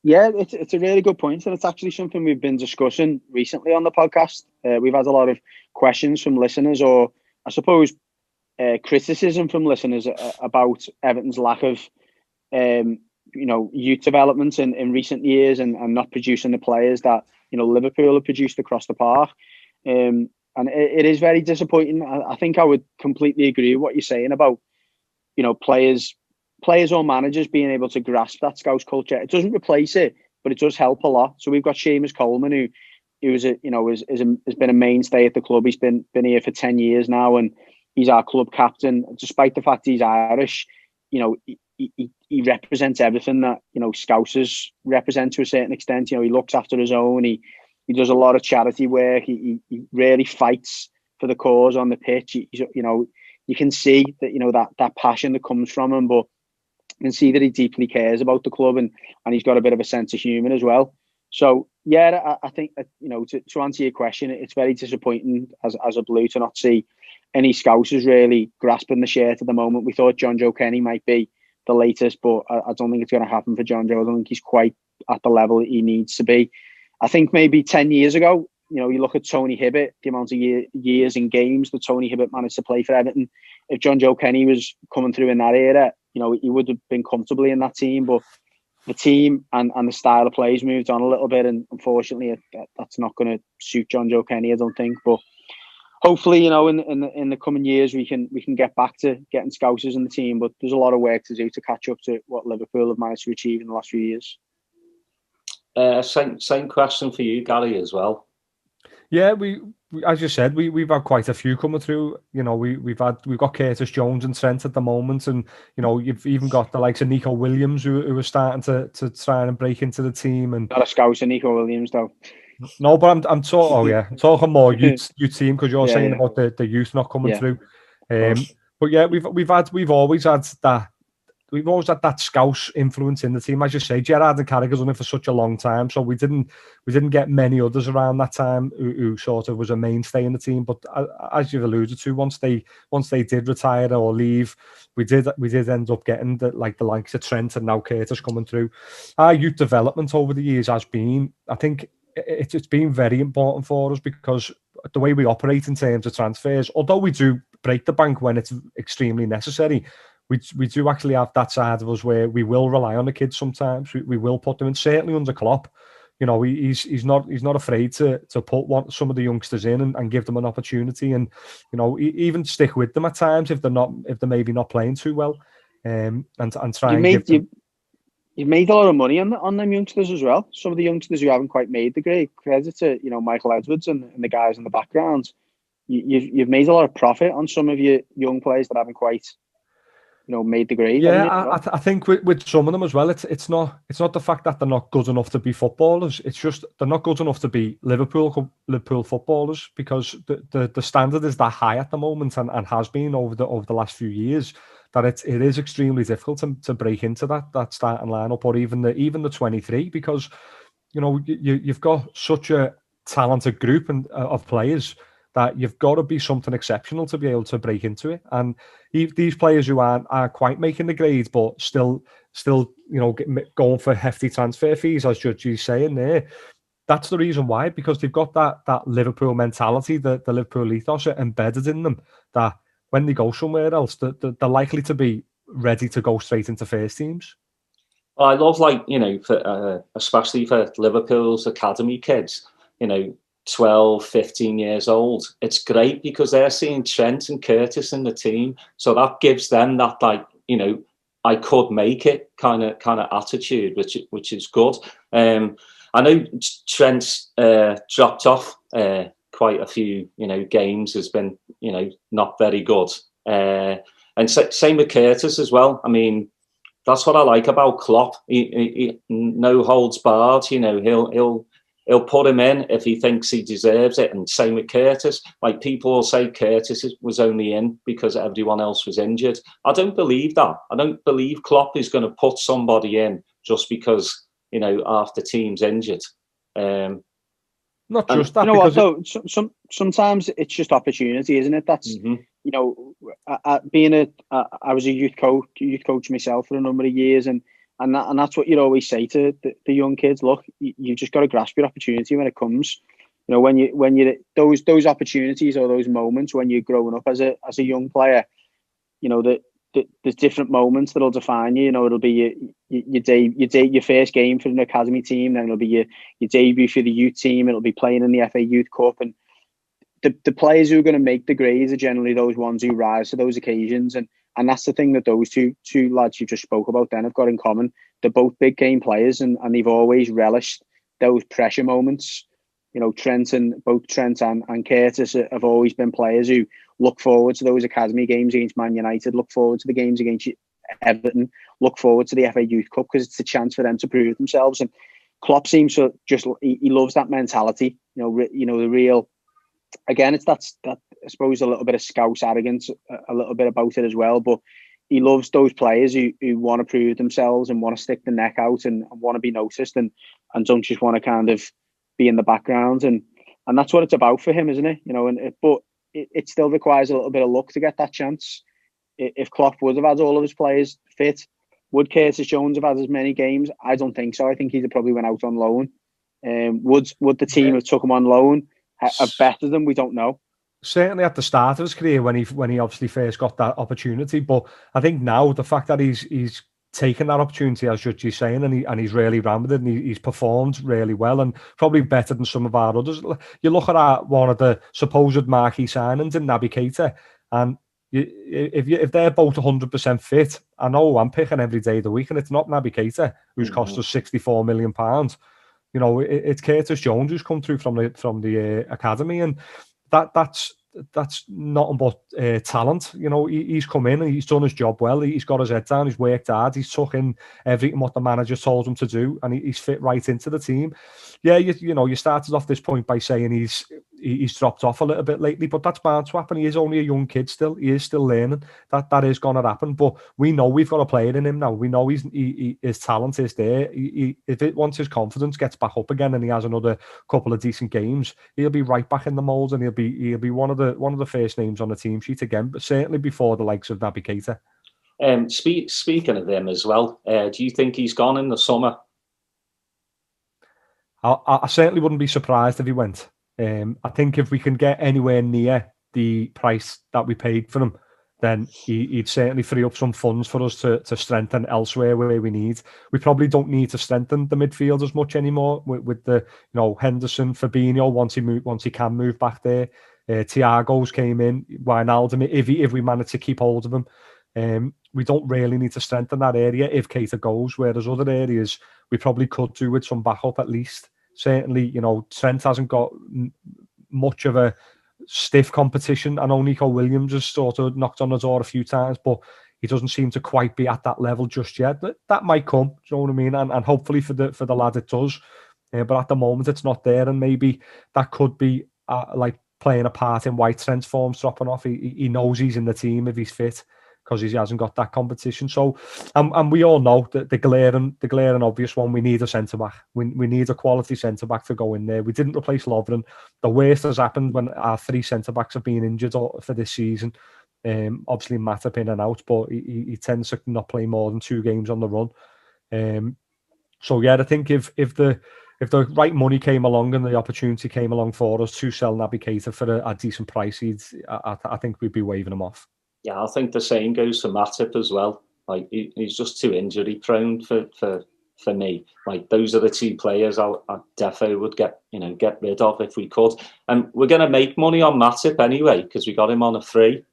Yeah, it's a really good point, and it's actually something we've been discussing recently on the podcast. We've had a lot of questions from listeners, or I suppose criticism from listeners about Everton's lack of youth development in recent years and not producing the players that Liverpool have produced across the park, and it is very disappointing. I think I would completely agree with what you're saying about players players or managers being able to grasp that Scouse culture. It doesn't replace it, but it does help a lot. So we've got Seamus Coleman, who has been a mainstay at the club. He's been here for 10 years now, and he's our club captain. Despite the fact he's Irish, he represents everything that Scousers represent to a certain extent. He looks after his own. He does a lot of charity work. He really fights for the cause on the pitch. You can see that that passion that comes from him, but you can see that he deeply cares about the club, and he's got a bit of a sense of humour as well. So yeah, I think to answer your question, it's very disappointing as a Blue to not see any Scousers really grasping the shirt at the moment. We thought John Joe Kenny might be the latest, but I don't think it's going to happen for John Joe. I don't think he's quite at the level that he needs to be. I think maybe 10 years ago, you look at Tony Hibbert, the amount of years and games that Tony Hibbert managed to play for Everton. If John Joe Kenny was coming through in that era, he would have been comfortably in that team. But the team and the style of play has moved on a little bit, and unfortunately, that's not going to suit John Joe Kenny, I don't think. But hopefully, in the coming years, we can get back to getting Scousers in the team. But there's a lot of work to do to catch up to what Liverpool have managed to achieve in the last few years. Same question for you, Gary, as well. Yeah, we as you said, we've had quite a few coming through. We've got Curtis Jones and Trent at the moment, and you've even got the likes of Nico Williams who are starting to try and break into the team. And not a Scouser, Nico Williams, though. No, but I'm talking more youth team, because you're saying about the youth not coming through. But yeah, we've always had that. We've always had that Scouse influence in the team. As you say, Gerrard and Carragher's done it for such a long time, so we didn't get many others around that time who sort of was a mainstay in the team. But as you've alluded to, once they did retire or leave, we did end up getting the likes of Trent and now Curtis coming through. Our youth development over the years has been, I think, it's been very important for us, because the way we operate in terms of transfers, although we do break the bank when it's extremely necessary, we do actually have that side of us where we will rely on the kids sometimes. We will put them in, certainly under Klopp. He's not afraid to put some of the youngsters in and give them an opportunity, and even stick with them at times if they're maybe not playing too well, and try and give them. You've made a lot of money on them youngsters as well. Some of the youngsters who haven't quite made the grade, credit to Michael Edwards and the guys in the background. You've made a lot of profit on some of your young players that haven't quite made the grade. Yeah, I think with some of them as well, it's not the fact that they're not good enough to be footballers. It's just they're not good enough to be Liverpool footballers, because the standard is that high at the moment, and has been over the last few years, that it is extremely difficult to break into that starting lineup, or even the 23, because you've got such a talented group of players that you've got to be something exceptional to be able to break into it. And these players who aren't quite making the grades, but still going for hefty transfer fees, as Judge's saying there, that's the reason why, because they've got that Liverpool mentality, the Liverpool ethos embedded in them, that when they go somewhere else, they're likely to be ready to go straight into first teams. Well, I love, especially for Liverpool's academy kids, 12, 15 years old. It's great because they're seeing Trent and Curtis in the team. So that gives them that, I could make it kind of attitude, which is good. I know Trent's dropped off quite a few, games, has been, not very good. And same with Curtis as well. I mean, that's what I like about Klopp. He no holds barred. He'll put him in if he thinks he deserves it. And same with Curtis. Like, people will say Curtis was only in because everyone else was injured. I don't believe that. I don't believe Klopp is going to put somebody in just because, half the team's injured. Not just that. Sometimes it's just opportunity, isn't it? That's, I was a youth coach myself for a number of years, and that's what you'd always say to the young kids. Look, you just got to grasp your opportunity when it comes. When you those opportunities or those moments when you're growing up as a young player, there's different moments that'll define you. It'll be your first game for an academy team, then it'll be your debut for the youth team. It'll be playing in the FA Youth Cup, and the players who are going to make the grades are generally those ones who rise to those occasions. And And that's the thing that those two lads you just spoke about then have got in common. They're both big game players, and they've always relished those pressure moments. You know, both Trent and Curtis have always been players who look forward to those academy games against Man United, look forward to the games against Everton, look forward to the FA Youth Cup, because it's a chance for them to prove themselves. And Klopp seems to he loves that mentality. You know, the real. Again, it's that I suppose a little bit of Scouse arrogance, a little bit about it as well. But he loves those players who want to prove themselves and want to stick the neck out and want to be noticed and don't just want to kind of be in the background. And that's what it's about for him, isn't it? You know, but it still requires a little bit of luck to get that chance. If Klopp would have had all of his players fit, would Curtis Jones have had as many games? I don't think so. I think he'd have probably went out on loan. Would the team have took him on loan? Have better than we don't know. Certainly at the start of his career when he obviously first got that opportunity, but I think now the fact that he's taken that opportunity, as you're saying, and he's really ran with it, and he's performed really well, and probably better than some of our others. You look at one of the supposed marquee signings in Naby Keita, and if they're both 100% fit, I know I'm picking every day of the week, and it's not Naby Keita who's cost us £64 million. You know, it's Curtis Jones who's come through from the academy, and that's nothing but talent. You know, he's come in and he's done his job well. He's got his head down. He's worked hard. He's took in everything what the manager told him to do, and he's fit right into the team. Yeah, you know, you started off this point by saying he's dropped off a little bit lately, but that's bound to happen. He is only a young kid still. He is still learning. That is going to happen. But we know we've got a player in him now. We know his talent is there. Once his confidence gets back up again and he has another couple of decent games, he'll be right back in the mould, and he'll be one of the first names on the team sheet again. But certainly before the likes of Naby Keita. Speaking of him as well, do you think he's gone in the summer? I certainly wouldn't be surprised if he went. I think if we can get anywhere near the price that we paid for him, then he'd certainly free up some funds for us to strengthen elsewhere where we need. We probably don't need to strengthen the midfield as much anymore with the Henderson, Fabinho once he can move back there. Thiago's came in, Wijnaldum if we manage to keep hold of him. We don't really need to strengthen that area if Keita goes, whereas other areas we probably could do with some backup at least. Certainly, Trent hasn't got much of a stiff competition. I know Nico Williams has sort of knocked on the door a few times, but he doesn't seem to quite be at that level just yet. That might come, do you know what I mean? And hopefully for the lad it does. But at the moment it's not there, and maybe that could be like playing a part in why Trent's form's dropping off. He knows he's in the team if he's fit, because he hasn't got that competition. So, and we all know that the glaring obvious one, we need a centre-back. We need a quality centre-back to go in there. We didn't replace Lovren. The worst has happened when our three centre-backs have been injured for this season. Obviously, Matip in and out, but he tends to not play more than 2 games on the run. So, yeah, I think if the right money came along and the opportunity came along for us to sell Naby Keita for a decent price, I think we'd be waving him off. Yeah, I think the same goes for Matip as well. Like he's just too injury prone for me. Like those are the 2 players I defo would get rid of if we could. And we're going to make money on Matip anyway because we got him on a free.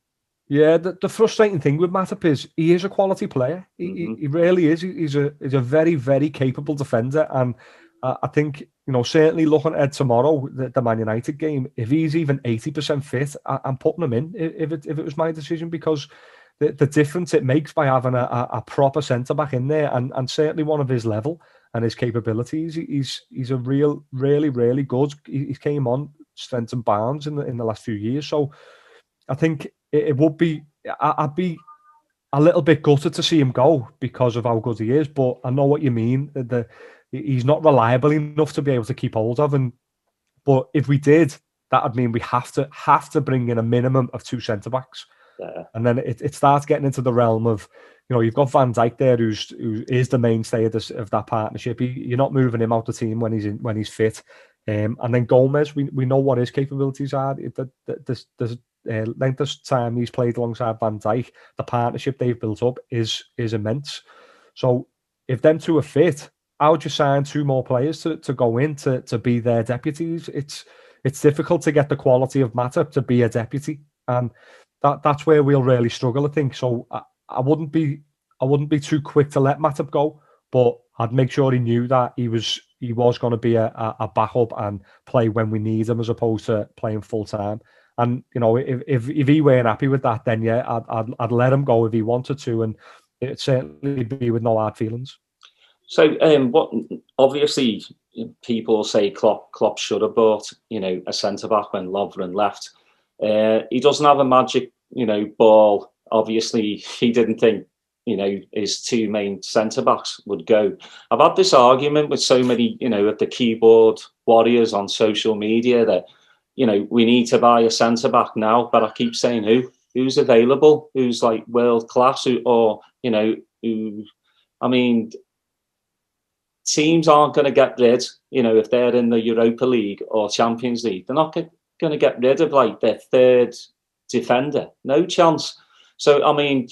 Yeah, the frustrating thing with Matip is he is a quality player. He really is. He's a very, very capable defender, and I think certainly looking at tomorrow, the Man United game, if he's even 80% fit, I'm putting him in. If it was my decision, because the difference it makes by having a proper centre back in there, and certainly one of his level and his capabilities, he's a really good. He came on strengths and bounds in the last few years, so I think it would be. I'd be a little bit gutted to see him go because of how good he is, but I know what you mean. He's not reliable enough to be able to keep hold of, but if we did, that would mean we have to bring in a minimum of 2 centre backs, and then it starts getting into the realm of you've got Van Dijk there who is the mainstay of that partnership. You're not moving him out the team when he's fit, and then Gomez, we know what his capabilities are. The length of time he's played alongside Van Dijk, the partnership they've built up is immense. So if them 2 are fit, how would you sign 2 more players to go in to be their deputies? It's difficult to get the quality of Matip to be a deputy. And that's where we'll really struggle, I think. So I wouldn't be too quick to let Matip go, but I'd make sure he knew that he was going to be a backup and play when we need him, as opposed to playing full time. And if he weren't happy with that, then yeah, I'd let him go if he wanted to, and it'd certainly be with no hard feelings. So, what obviously people say Klopp should have bought, a centre back when Lovren left. He doesn't have a magic, ball. Obviously, he didn't think, his two main centre backs would go. I've had this argument with so many, of the keyboard warriors on social media that, we need to buy a centre back now. But I keep saying who's available, who's like world class, who. I mean, teams aren't going to get rid, if they're in the Europa League or Champions League, they're not going to get rid of like their third defender. No chance. So, I mean,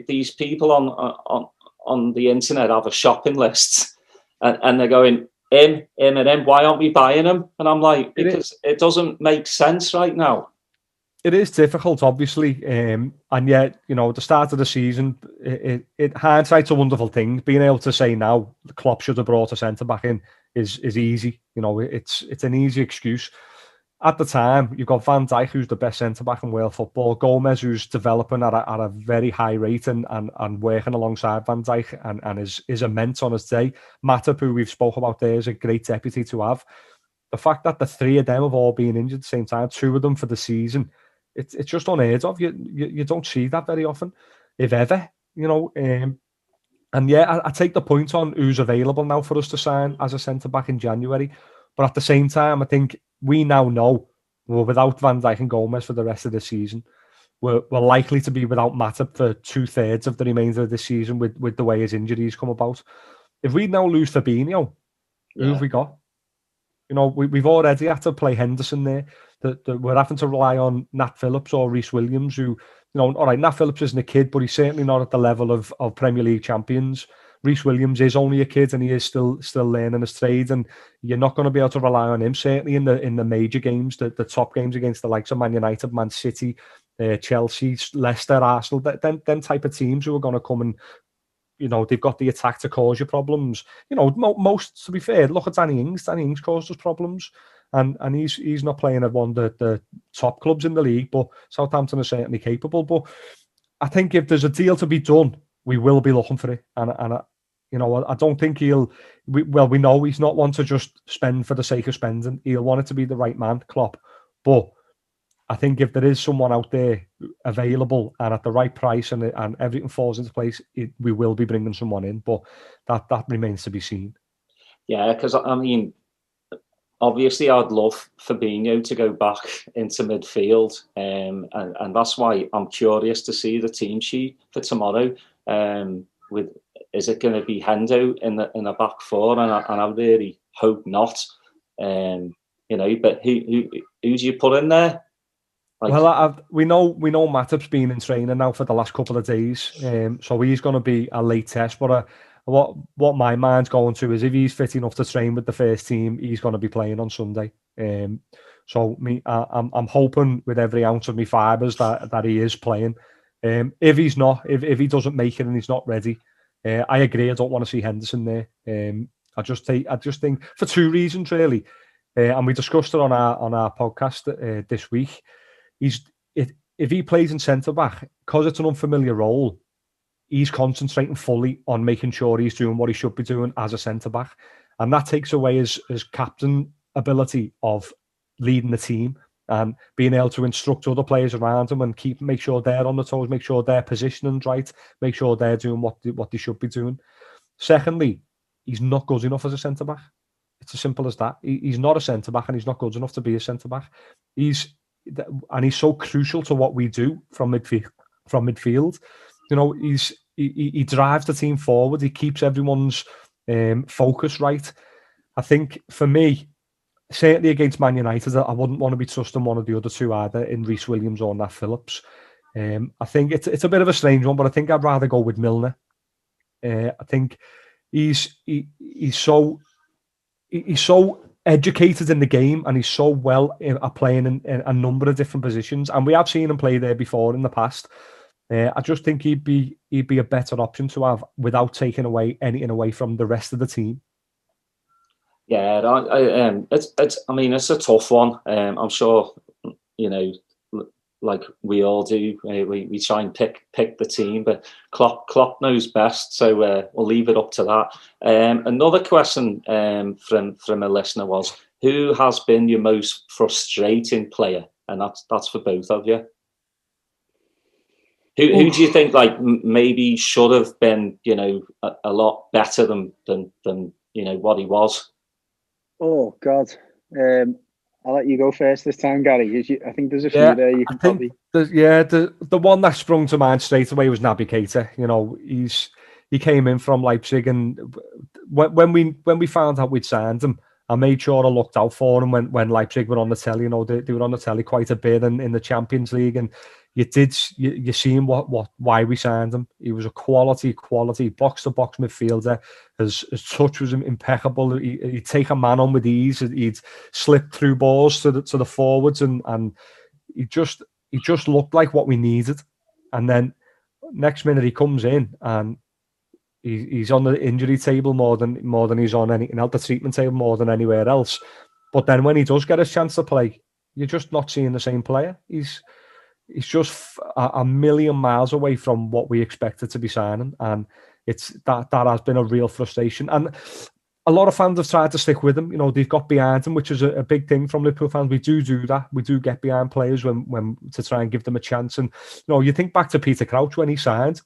these people on the internet have a shopping list and they're going, him, and him, why aren't we buying him? And I'm like, because it doesn't make sense right now. It is difficult, obviously, and yet, at the start of the season, hindsight's a wonderful thing. Being able to say now the Klopp should have brought a centre back in is easy. It's an easy excuse. At the time, you've got Van Dijk, who's the best centre back in world football. Gomez, who's developing at a very high rate and working alongside Van Dijk and is immense on his day. Matip, who we've spoke about there, is a great deputy to have. The fact that the three of them have all been injured at the same time, two of them for the season. It's just unheard of. You don't see that very often, if ever, And yeah, I take the point on who's available now for us to sign as a centre-back in January. But at the same time, I think we now know we're without Van Dijk and Gomez for the rest of the season. We're likely to be without Matip for 2/3 of the remainder of the season with the way his injuries come about. If we now lose Fabinho, who have we got? We've already had to play Henderson there. That we're having to rely on Nat Phillips or Reece Williams, who, all right, Nat Phillips isn't a kid, but he's certainly not at the level of Premier League champions. Reece Williams is only a kid and he is still learning his trade, and you're not going to be able to rely on him, certainly in the major games, the top games against the likes of Man United, Man City, Chelsea, Leicester, Arsenal, them type of teams who are going to come and, they've got the attack to cause you problems. Most, to be fair, look at Danny Ings. Danny Ings caused us problems. And he's not playing at one of the top clubs in the league, but Southampton are certainly capable. But I think if there's a deal to be done, we will be looking for it. And I don't think we know he's not one to just spend for the sake of spending. He'll want it to be the right man, Klopp. But I think if there is someone out there available and at the right price and everything falls into place, we will be bringing someone in. But that remains to be seen. Yeah, because I mean, obviously, I'd love Fabinho to go back into midfield, and that's why I'm curious to see the team sheet for tomorrow. Is it going to be Hendo in the back four? And I really hope not. But who's you put in there? We know Matip's been in training now for the last couple of days, so he's going to be a late test. But what my mind's going to is if he's fit enough to train with the first team, he's going to be playing on Sunday. So I'm hoping with every ounce of my fibres that he is playing. If he's not, if he doesn't make it and he's not ready, I agree. I don't want to see Henderson there. I just think for two reasons really, and we discussed it on our podcast this week. If he plays in centre back, because it's an unfamiliar role, he's concentrating fully on making sure he's doing what he should be doing as a centre back, and that takes away his captain ability of leading the team and being able to instruct other players around him and make sure they're on the toes, make sure their positioning's right, make sure they're doing what they should be doing. Secondly, he's not good enough as a centre back. It's as simple as that. He's not a centre back, and he's not good enough to be a centre back. He's so crucial to what we do from midfield. He drives the team forward. He keeps everyone's focus right. I think for me, certainly against Man United, I wouldn't want to be trusting one of the other two either in Reece Williams or Nat Phillips. I think it's a bit of a strange one, but I think I'd rather go with Milner. I think he's so educated in the game, and he's so well at playing in a number of different positions. And we have seen him play there before in the past. I just think he'd be a better option to have without taking away anything away from the rest of the team. Yeah, it's a tough one. I'm sure, like we all do, we try and pick the team, but Klopp knows best, so we'll leave it up to that. Another question from a listener was, who has been your most frustrating player? And that's for both of you. Who do you think maybe should have been a lot better than what he was? Oh God. I'll let you go first this time, Gary. I think there's a few there. You can probably. The one that sprung to mind straight away was Naby Keita. He came in from Leipzig, and when we found out we'd signed him, I made sure I looked out for him when Leipzig were on the telly. They were on the telly quite a bit in the Champions League, and you seen why we signed him. He was a quality box to box midfielder. His touch was impeccable. He'd take a man on with ease. He'd slip through balls to the forwards, and he just looked like what we needed. And then next minute he comes in and he's on the injury table more than he's on anything else, the treatment table more than anywhere else. But then when he does get his chance to play, you're just not seeing the same player. He's just a million miles away from what we expected to be signing, and it's that has been a real frustration. And a lot of fans have tried to stick with him. They've got behind him, which is a big thing from Liverpool fans. We do that. We do get behind players when to try and give them a chance. And you think back to Peter Crouch when he signed.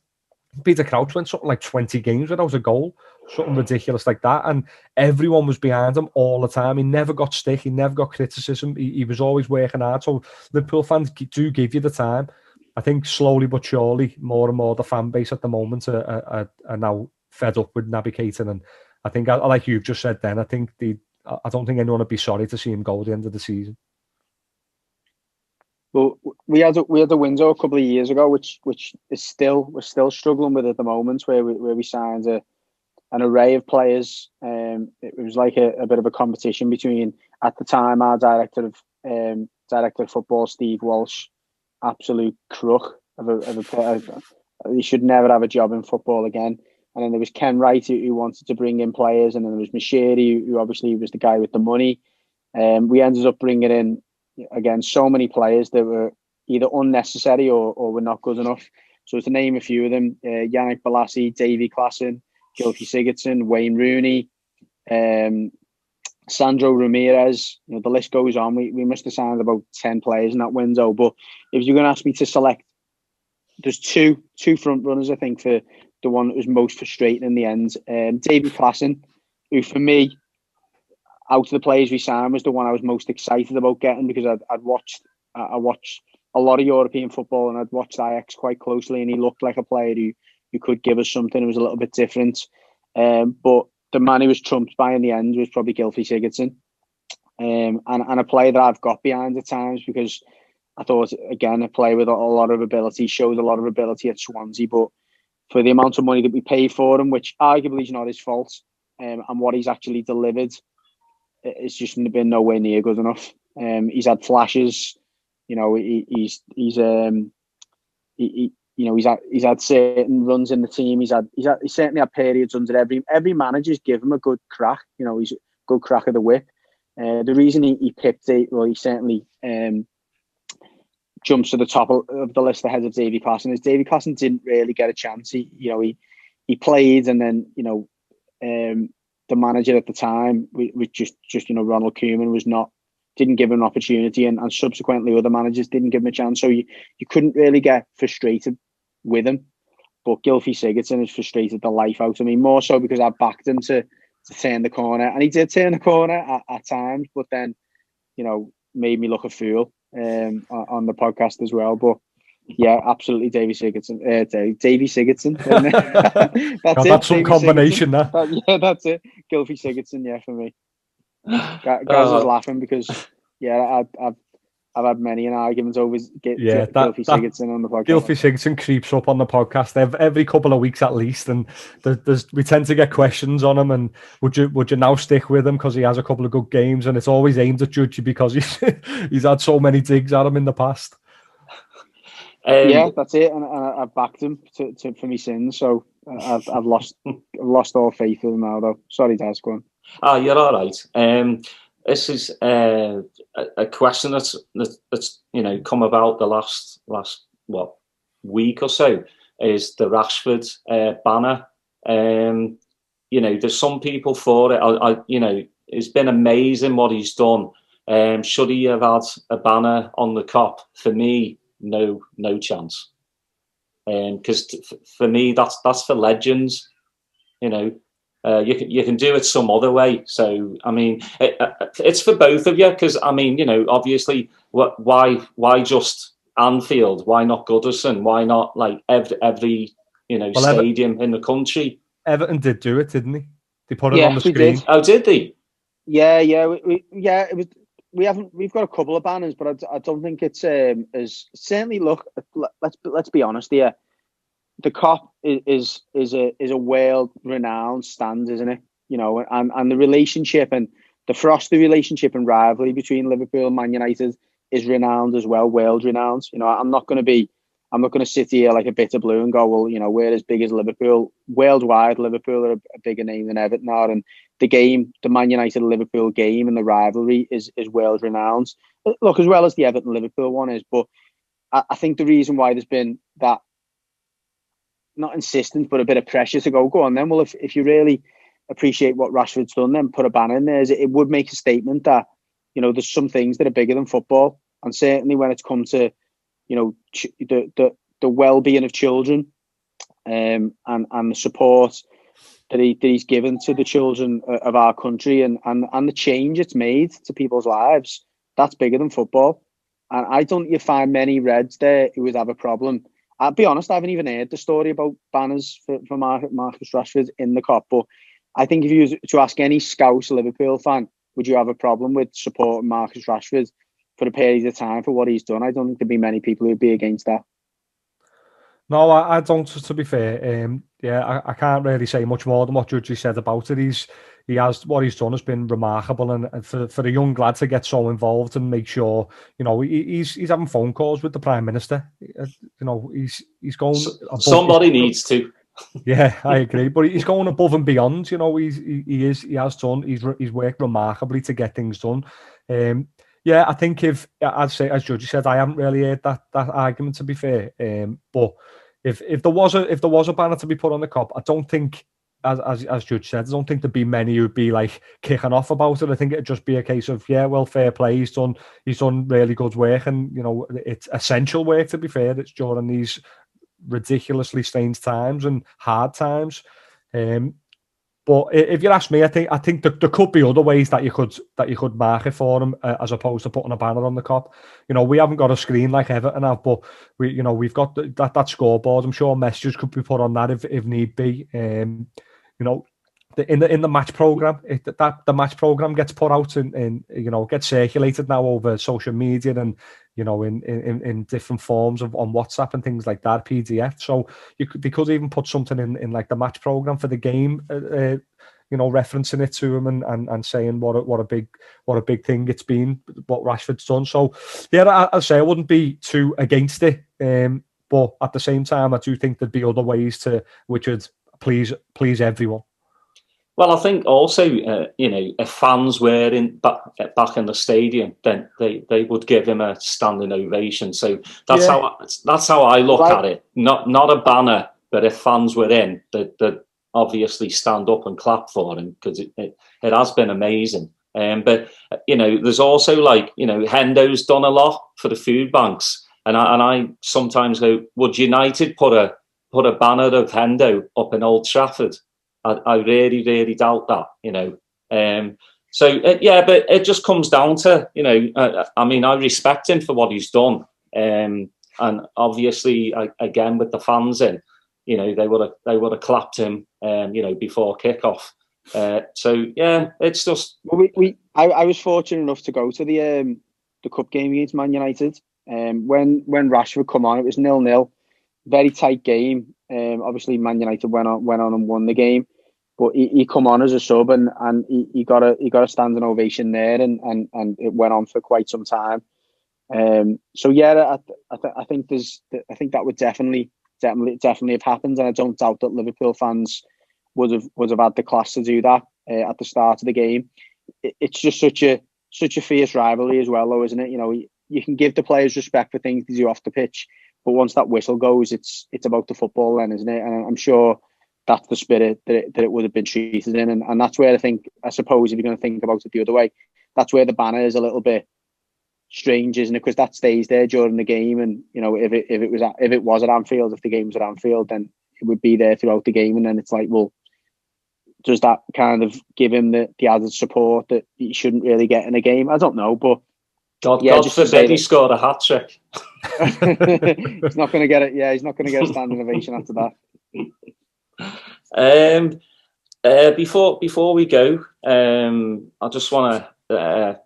Peter Crouch went something like 20 games without a goal, something ridiculous like that, and everyone was behind him all the time. He never got stick, he never got criticism. He was always working hard. So Liverpool fans do give you the time. I think slowly but surely, more and more the fan base at the moment are now fed up with Naby Keita, and I think, like you've just said, then I don't think anyone would be sorry to see him go at the end of the season. Well, we had a window a couple of years ago, which is we're still struggling with at the moment, where we signed an array of players. It was like a bit of a competition between, at the time, our director of football, Steve Walsh, absolute crook of a player. He should never have a job in football again. And then there was Ken Wright, who wanted to bring in players, and then there was Mashiri, who obviously was the guy with the money. We ended up bringing in, again, so many players that were either unnecessary or were not good enough. So to name a few of them, Yannick Bolasie, Davy Klaassen, Gylfi Sigurdsson, Wayne Rooney, Sandro Ramirez, the list goes on. We must have signed about 10 players in that window. But if you're going to ask me to select, there's two front runners, I think, for the one that was most frustrating in the end. Davy Klaassen, who for me, out of the players we signed, was the one I was most excited about getting, because I'd watched a lot of European football, and I'd watched Ajax quite closely, and he looked like a player who could give us something. It was a little bit different. But the man he was trumped by in the end was probably Gylfi Sigurdsson. And a player that I've got behind at times, because I thought, again, a player with a lot of ability, showed a lot of ability at Swansea, but for the amount of money that we paid for him, which arguably is not his fault, and what he's actually delivered, it's just been nowhere near good enough. He's had flashes, he's had certain runs in the team. He's certainly had periods under every manager's give him a good crack. He's a good crack of the whip. The reason he picked it, well, he certainly jumps to the top of the list ahead of Davy Klaassen, is Davy Klaassen didn't really get a chance. He played, and then the manager at the time, was just Ronald Koeman, didn't give him an opportunity, and subsequently other managers didn't give him a chance. So you couldn't really get frustrated with him. But Gylfi Sigurdsson has frustrated the life out of me, more so because I backed him to turn the corner, and he did turn the corner at times, but then made me look a fool on the podcast as well. But yeah, absolutely, Davy Sigurdsson. That's some combination there. That's it. Gylfi Sigurdsson, yeah, for me. Gaz is laughing because, yeah, I've had many an argument over Gylfi Sigurdsson on the podcast. Gylfi Sigurdsson creeps up on the podcast every couple of weeks at least, and we tend to get questions on him. And would you now stick with him because he has a couple of good games? And it's always aimed at Judgy because he's had so many digs at him in the past. Yeah, that's it, and I've backed him for my sins. So I've lost all faith in him now, though. Sorry, Daz, go on. You're all right. This is a question that's come about the last week or so, is the Rashford banner. There's some people for it. It's been amazing what he's done. Should he have had a banner on the Kop? For me, no chance. Because for me, that's for legends. You can do it some other way. So I mean, it's for both of you. Because I mean, obviously, why just Anfield? Why not Goodison? Why not like every stadium in the country? Everton did do it, didn't he? They put it on the screen. Did. Oh, did they? Yeah. It was. We've got a couple of banners, but I don't think it's as certainly. Look, let's be honest here. The Kop is a world renowned stand, isn't it? And the relationship and the frosty relationship and rivalry between Liverpool and Man United is renowned as well, world renowned. I'm not going to sit here like a bitter blue and go, well, we're as big as Liverpool. Worldwide, Liverpool are a bigger name than Everton are, and the Man United Liverpool game and the rivalry is world renowned. Look, as well as the Everton Liverpool one is, but I think the reason why there's been that, not insistent, but a bit of pressure to go on then. Well, if you really appreciate what Rashford's done, then put a banner in there. It would make a statement that, there's some things that are bigger than football. And certainly when it's come to, the well-being of children and the support that he's given to the children of our country and the change it's made to people's lives, that's bigger than football. And I don't think you find many Reds there who would have a problem. I'll be honest, I haven't even heard the story about banners for Marcus Rashford in the Kop. But I think if you were to ask any Scouse Liverpool fan, would you have a problem with supporting Marcus Rashford for a period of time for what he's done? I don't think there'd be many people who'd be against that. No, I don't, to be fair. I can't really say much more than what Judgy said about it. What he's done has been remarkable, and for a young lad to get so involved and make sure, he's having phone calls with the Prime Minister. He's going. Somebody needs to. Yeah, I agree, but he's going above and beyond. He's worked remarkably to get things done. I think I'd say, as Judgy said, I haven't really heard that argument, to be fair. But if there was a banner to be put on the Kop, I don't think, as Judge said, I don't think there'd be many who'd be like kicking off about it. I think it'd just be a case of, fair play. He's done really good work, and it's essential work, to be fair. It's during these ridiculously strange times and hard times. But if you ask me, I think there could be other ways that you could mark it for him, as opposed to putting a banner on the Kop. We haven't got a screen like Everton have, but we've got that scoreboard. I'm sure messages could be put on that if need be. In the match program, the match program gets put out and gets circulated now over social media and in different forms on WhatsApp and things like that, PDF. So they could even put something in like the match program for the game, referencing it to him and saying what a big thing it's been, what Rashford's done. So I'd say I wouldn't be too against it, but at the same time, I do think there'd be other ways which would please everyone. Well, I think also, if fans were back in the stadium, then they would give him a standing ovation. So that's how I look at it. Not a banner, but if fans were in, they'd obviously stand up and clap for him, because it has been amazing. But there's also Hendo's done a lot for the food banks, and I sometimes go, would United put a banner of Hendo up in Old Trafford? I really, really doubt that, but it just comes down to, I respect him for what he's done. And obviously, again, with the fans in, they would have clapped him, before kickoff. It's just. Well, I was fortunate enough to go to the the cup game against Man United. When Rashford come on, it was 0-0, very tight game. Obviously, Man United went on and won the game, but he come on as a sub, and he got a standing ovation there, and it went on for quite some time. So yeah, I think that would definitely have happened, and I don't doubt that Liverpool fans would have had the class to do that at the start of the game. It's just such a fierce rivalry as well, though, isn't it? You know, you can give the players respect for things they do off the pitch, but once that whistle goes, it's about the football then, isn't it? And I'm sure that's the spirit that it would have been treated in, and that's where I suppose, if you're going to think about it the other way, that's where the banner is a little bit strange, isn't it? Because that stays there during the game, and you know, if it was at Anfield, if the game was at Anfield, then it would be there throughout the game, and then it's like, well, does that kind of give him the added support that he shouldn't really get in a game? I don't know, but God forbid he scored a hat trick. He's not going to get it. Yeah, he's not going to get a standing ovation after that. Before we go, I just want to, I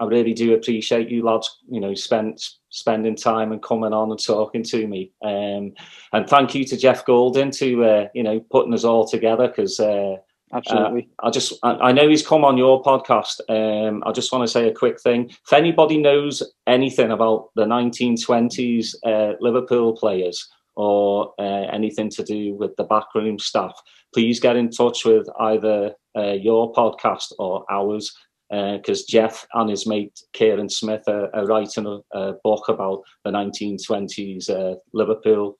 really do appreciate you lads, spending time and coming on and talking to me. And thank you to Jeff Golding to, putting us all together, because absolutely. I know he's come on your podcast. I just want to say a quick thing. If anybody knows anything about the 1920s Liverpool players, or anything to do with the backroom staff, please get in touch with either your podcast or ours, because Jeff and his mate Kieran Smith are writing a book about the 1920s Liverpool.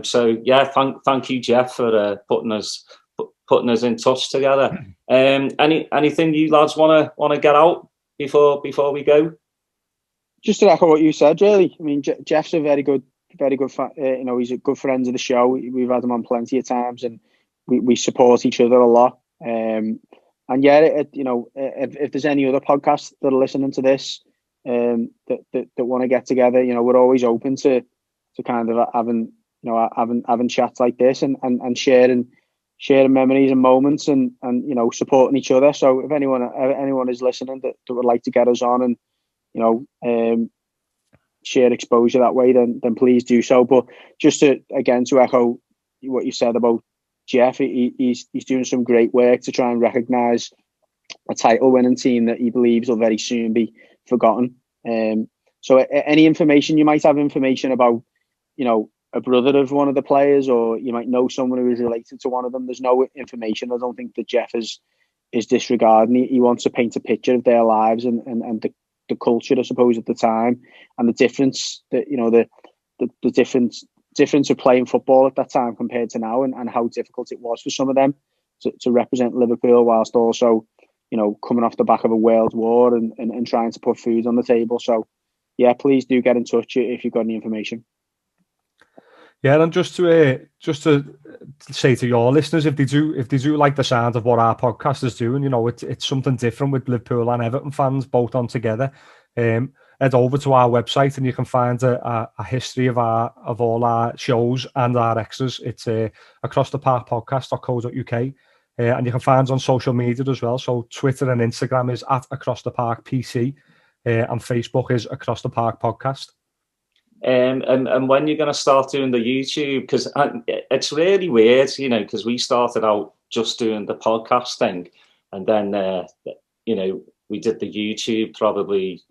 So yeah, thank you, Jeff, for putting us in touch together. Anything you lads want to get out before we go? Just to echo what you said, really. I mean, Jeff's a very good he's a good friend of the show. We've had him on plenty of times, and we support each other a lot. And yeah, if there's any other podcasts that are listening to this, that want to get together, we're always open to kind of having chats like this, and sharing memories and moments, and supporting each other. So if anyone is listening that would like to get us on and share exposure that way, then please do so. But just to echo what you said about Jeff, he's doing some great work to try and recognise a title winning team that he believes will very soon be forgotten. So any information, you might have information about a brother of one of the players, or you might know someone who is related to one of them, there's no information I don't think that Jeff is disregarding. He wants to paint a picture of their lives and the culture, I suppose, at the time, and the difference that the difference of playing football at that time compared to now, and how difficult it was for some of them to represent Liverpool, whilst also coming off the back of a world war and trying to put food on the table. So yeah, please do get in touch if you've got any information. Yeah, and just to say to your listeners, if they do like the sound of what our podcast is doing, it's something different with Liverpool and Everton fans both on together. Head over to our website and you can find a history of all our shows and our extras. It's acrosstheparkpodcast.co.uk, and you can find us on social media as well. So Twitter and Instagram is @AcrossTheParkPC, and Facebook is Across the Park Podcast. And when you're going to start doing the YouTube, because it's really weird, because we started out just doing the podcast thing, and then we did the YouTube probably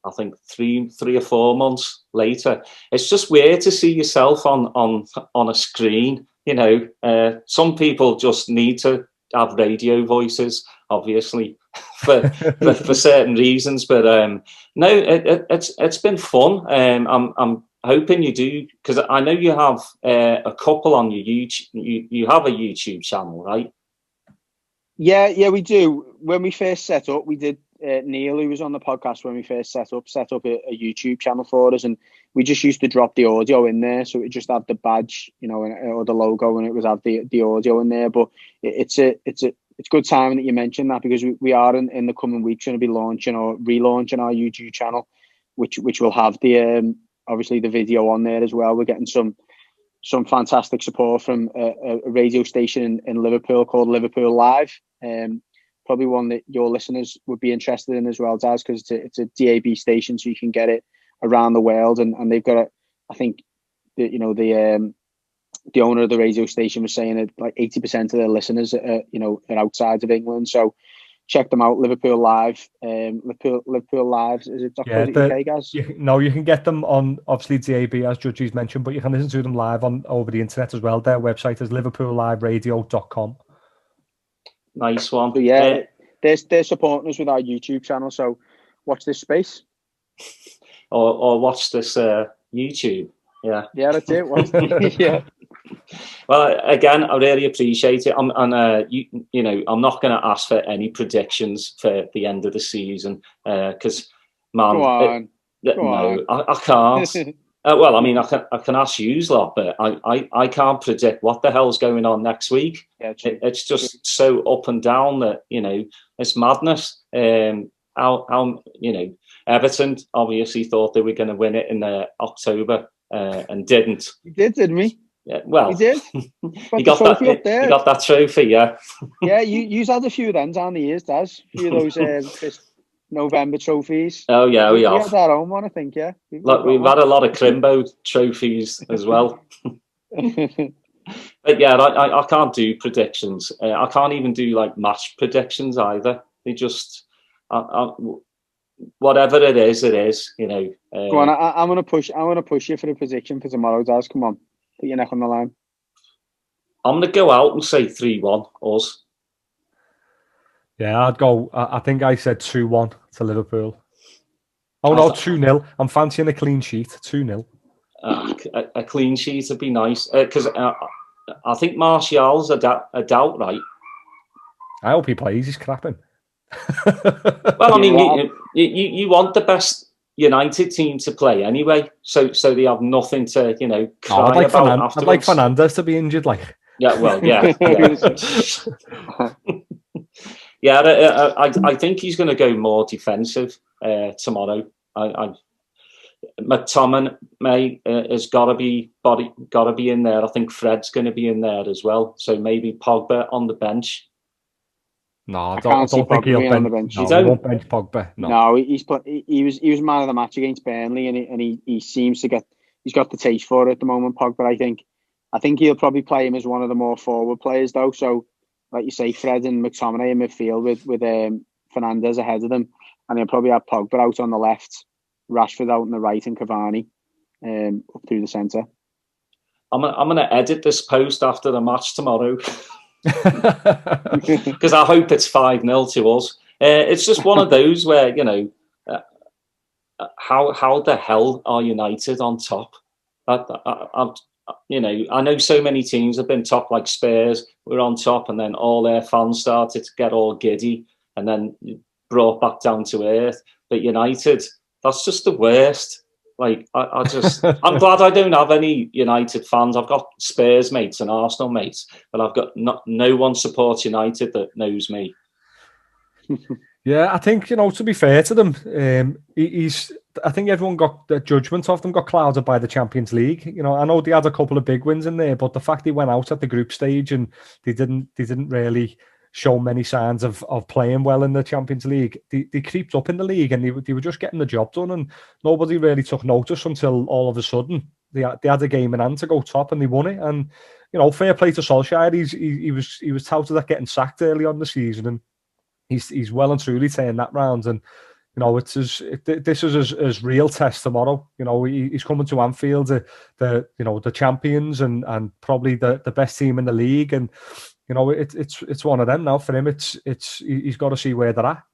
I think three or 4 months later. It's just weird to see yourself on a screen. Some people just need to have radio voices, obviously, for certain reasons. But no, it's been fun. I'm hoping you do, because I know you have a couple on your YouTube. You have a YouTube channel, right? Yeah, we do. When we first set up, we did. Neil, who was on the podcast when we first set up a YouTube channel for us, and we just used to drop the audio in there, so it just had the badge, or the logo, and it was have the audio in there. But it's good timing that you mentioned that, because we are in the coming weeks going to be launching or relaunching our YouTube channel, which will have the obviously the video on there as well. We're getting some fantastic support from a radio station in Liverpool called Liverpool Live. probably one that your listeners would be interested in as well, Daz, because it's a DAB station, so you can get it around the world, and they've got I think the owner of the radio station was saying that like 80% of their listeners are outside of England, so check them out. Liverpool Live, Liverpool Live. Is it .co.uk, guys? You can get them on obviously DAB as Judgy's mentioned, but you can listen to them live over the internet as well. Their website is liverpoolliveradio.com. Nice one. So yeah, they're supporting us with our YouTube channel. So watch this space, or watch this YouTube. Yeah, that's it. Yeah. Well, again, I really appreciate it. I'm not going to ask for any predictions for the end of the season because, man, I can't. Well, I mean, I can ask you lot, but I can't predict what the hell's going on next week. Yeah, it's just so up and down that it's madness. Everton obviously thought they were going to win it in October and didn't. He didn't we? Yeah, well, he did. He got that trophy, yeah. Yeah, you had a few of them down the years, Daz. A few of those November trophies. Oh yeah, we have. We had our own one, I think. Yeah, we've had a lot of Crimbo trophies as well. But yeah, I can't do predictions. I can't even do like match predictions either. They just whatever it is, Go on, I'm gonna push you for a prediction for tomorrow, Daz. Come on, put your neck on the line. I'm gonna go out and say 3-1 us. Yeah, I'd go. I think I said 2-1 to Liverpool. Oh no, 2-0. I'm fancying a clean sheet. 2-0. A clean sheet would be nice because I think Martial's a doubt, right? I hope he plays. He's crapping. Well, I mean, you want the best United team to play anyway, so they have nothing to cry about afterwards. I'd like Fernandes to be injured, like. Yeah, well, yeah. Yeah, I think he's going to go more defensive tomorrow. McTominay has got to be in there. I think Fred's going to be in there as well. So maybe Pogba on the bench. No, I don't think he'll be on the bench. No, he won't bench Pogba. No, he was man of the match against Burnley, and he seems to he's got the taste for it at the moment, Pogba. I think he'll probably play him as one of the more forward players though. So, like you say, Fred and McTominay in midfield with Fernandes ahead of them, and he'll probably have Pogba out on the left, Rashford out on the right, and Cavani up through the centre. I'm gonna edit this post after the match tomorrow because I hope it's 5-0 to us. It's just one of those where how the hell are United on top? I know so many teams have been top, like Spurs were on top, and then all their fans started to get all giddy, and then brought back down to earth. But United, that's just the worst. Like I'm glad I don't have any United fans. I've got Spurs mates and Arsenal mates, but I've got no one supports United that knows me. Yeah, I think, to be fair to them, I think everyone got the judgment of them got clouded by the Champions League. I know they had a couple of big wins in there, but the fact they went out at the group stage and they didn't really show many signs of playing well in the Champions League. They creeped up in the league and they were just getting the job done, and nobody really took notice until all of a sudden they had a game in hand to go top and they won it. And fair play to Solskjaer. He was touted at getting sacked early on the season, and he's well and truly turned that round. And this is his real test tomorrow. He's coming to Anfield, the champions and probably the best team in the league, and it's one of them now for him. He's got to see where they're at.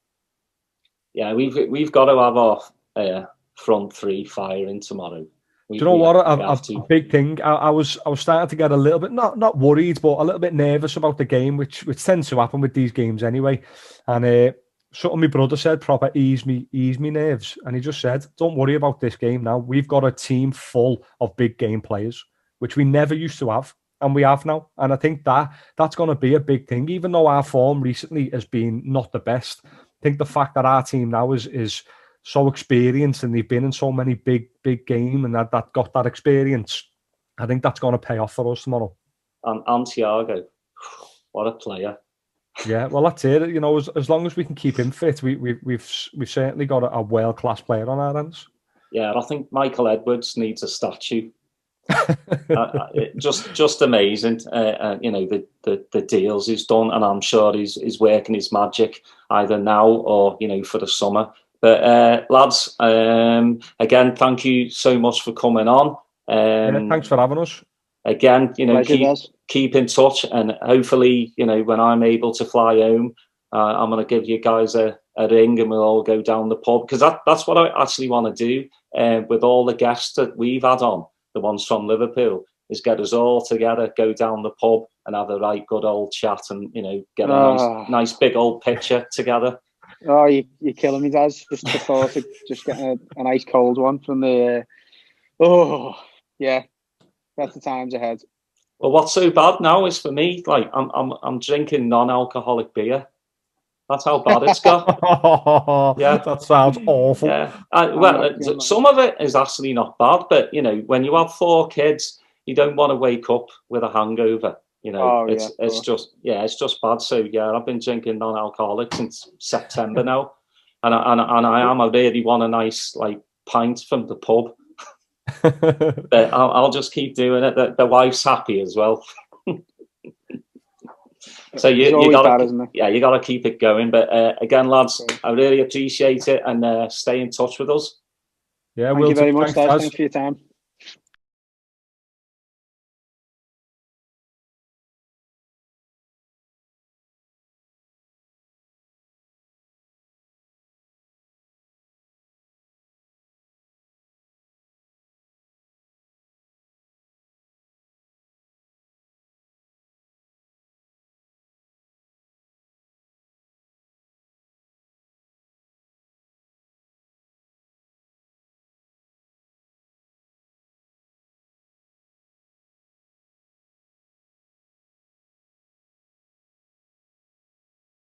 Yeah, we've got to have our front three firing tomorrow. Do you know what? A big thing. I was starting to get a little bit not worried, but a little bit nervous about the game, which tends to happen with these games anyway. And something my brother said, proper ease me nerves, and he just said, "Don't worry about this game now. We've got a team full of big game players, which we never used to have, and we have now." And I think that's going to be a big thing, even though our form recently has been not the best. I think the fact that our team now is so experienced and they've been in so many big games and that got that experience, I think that's going to pay off for us tomorrow. And Thiago, what a player. Yeah, well, that's it. You know, as long as we can keep him fit, we've certainly got a world-class player on our hands. Yeah, I think Michael Edwards needs a statue. Just amazing. You know, the deals he's done, and I'm sure he's working his magic either now or, you know, for the summer. But lads, again, thank you so much for coming on. Yeah, thanks for having us. Again, you know, Pleasure, keep in touch, and hopefully, you know, when I'm able to fly home, I'm going to give you guys a ring, and we'll all go down the pub, because that's what I actually want to do with all the guests that we've had on, the ones from Liverpool, is get us all together, go down the pub and have a right good old chat, and, you know, get a nice big old picture together. Oh, you're killing me, Daz. Just the thought of just getting a nice cold one from the. Yeah, better times ahead. Well, what's so bad now is, for me, like, I'm drinking non-alcoholic beer. That's how bad it's got. Yeah, that sounds awful. Yeah, some of it is actually not bad, but, you know, when you have 4 kids, you don't want to wake up with a hangover. You know, it's just bad. So yeah, I've been drinking non-alcoholic since September now, and I really want a nice, like, pint from the pub. But I'll just keep doing it. The wife's happy as well. So you gotta keep it going. But again, lads, I really appreciate it, and stay in touch with us. Yeah, thank you very much, Daz. Thanks for your time.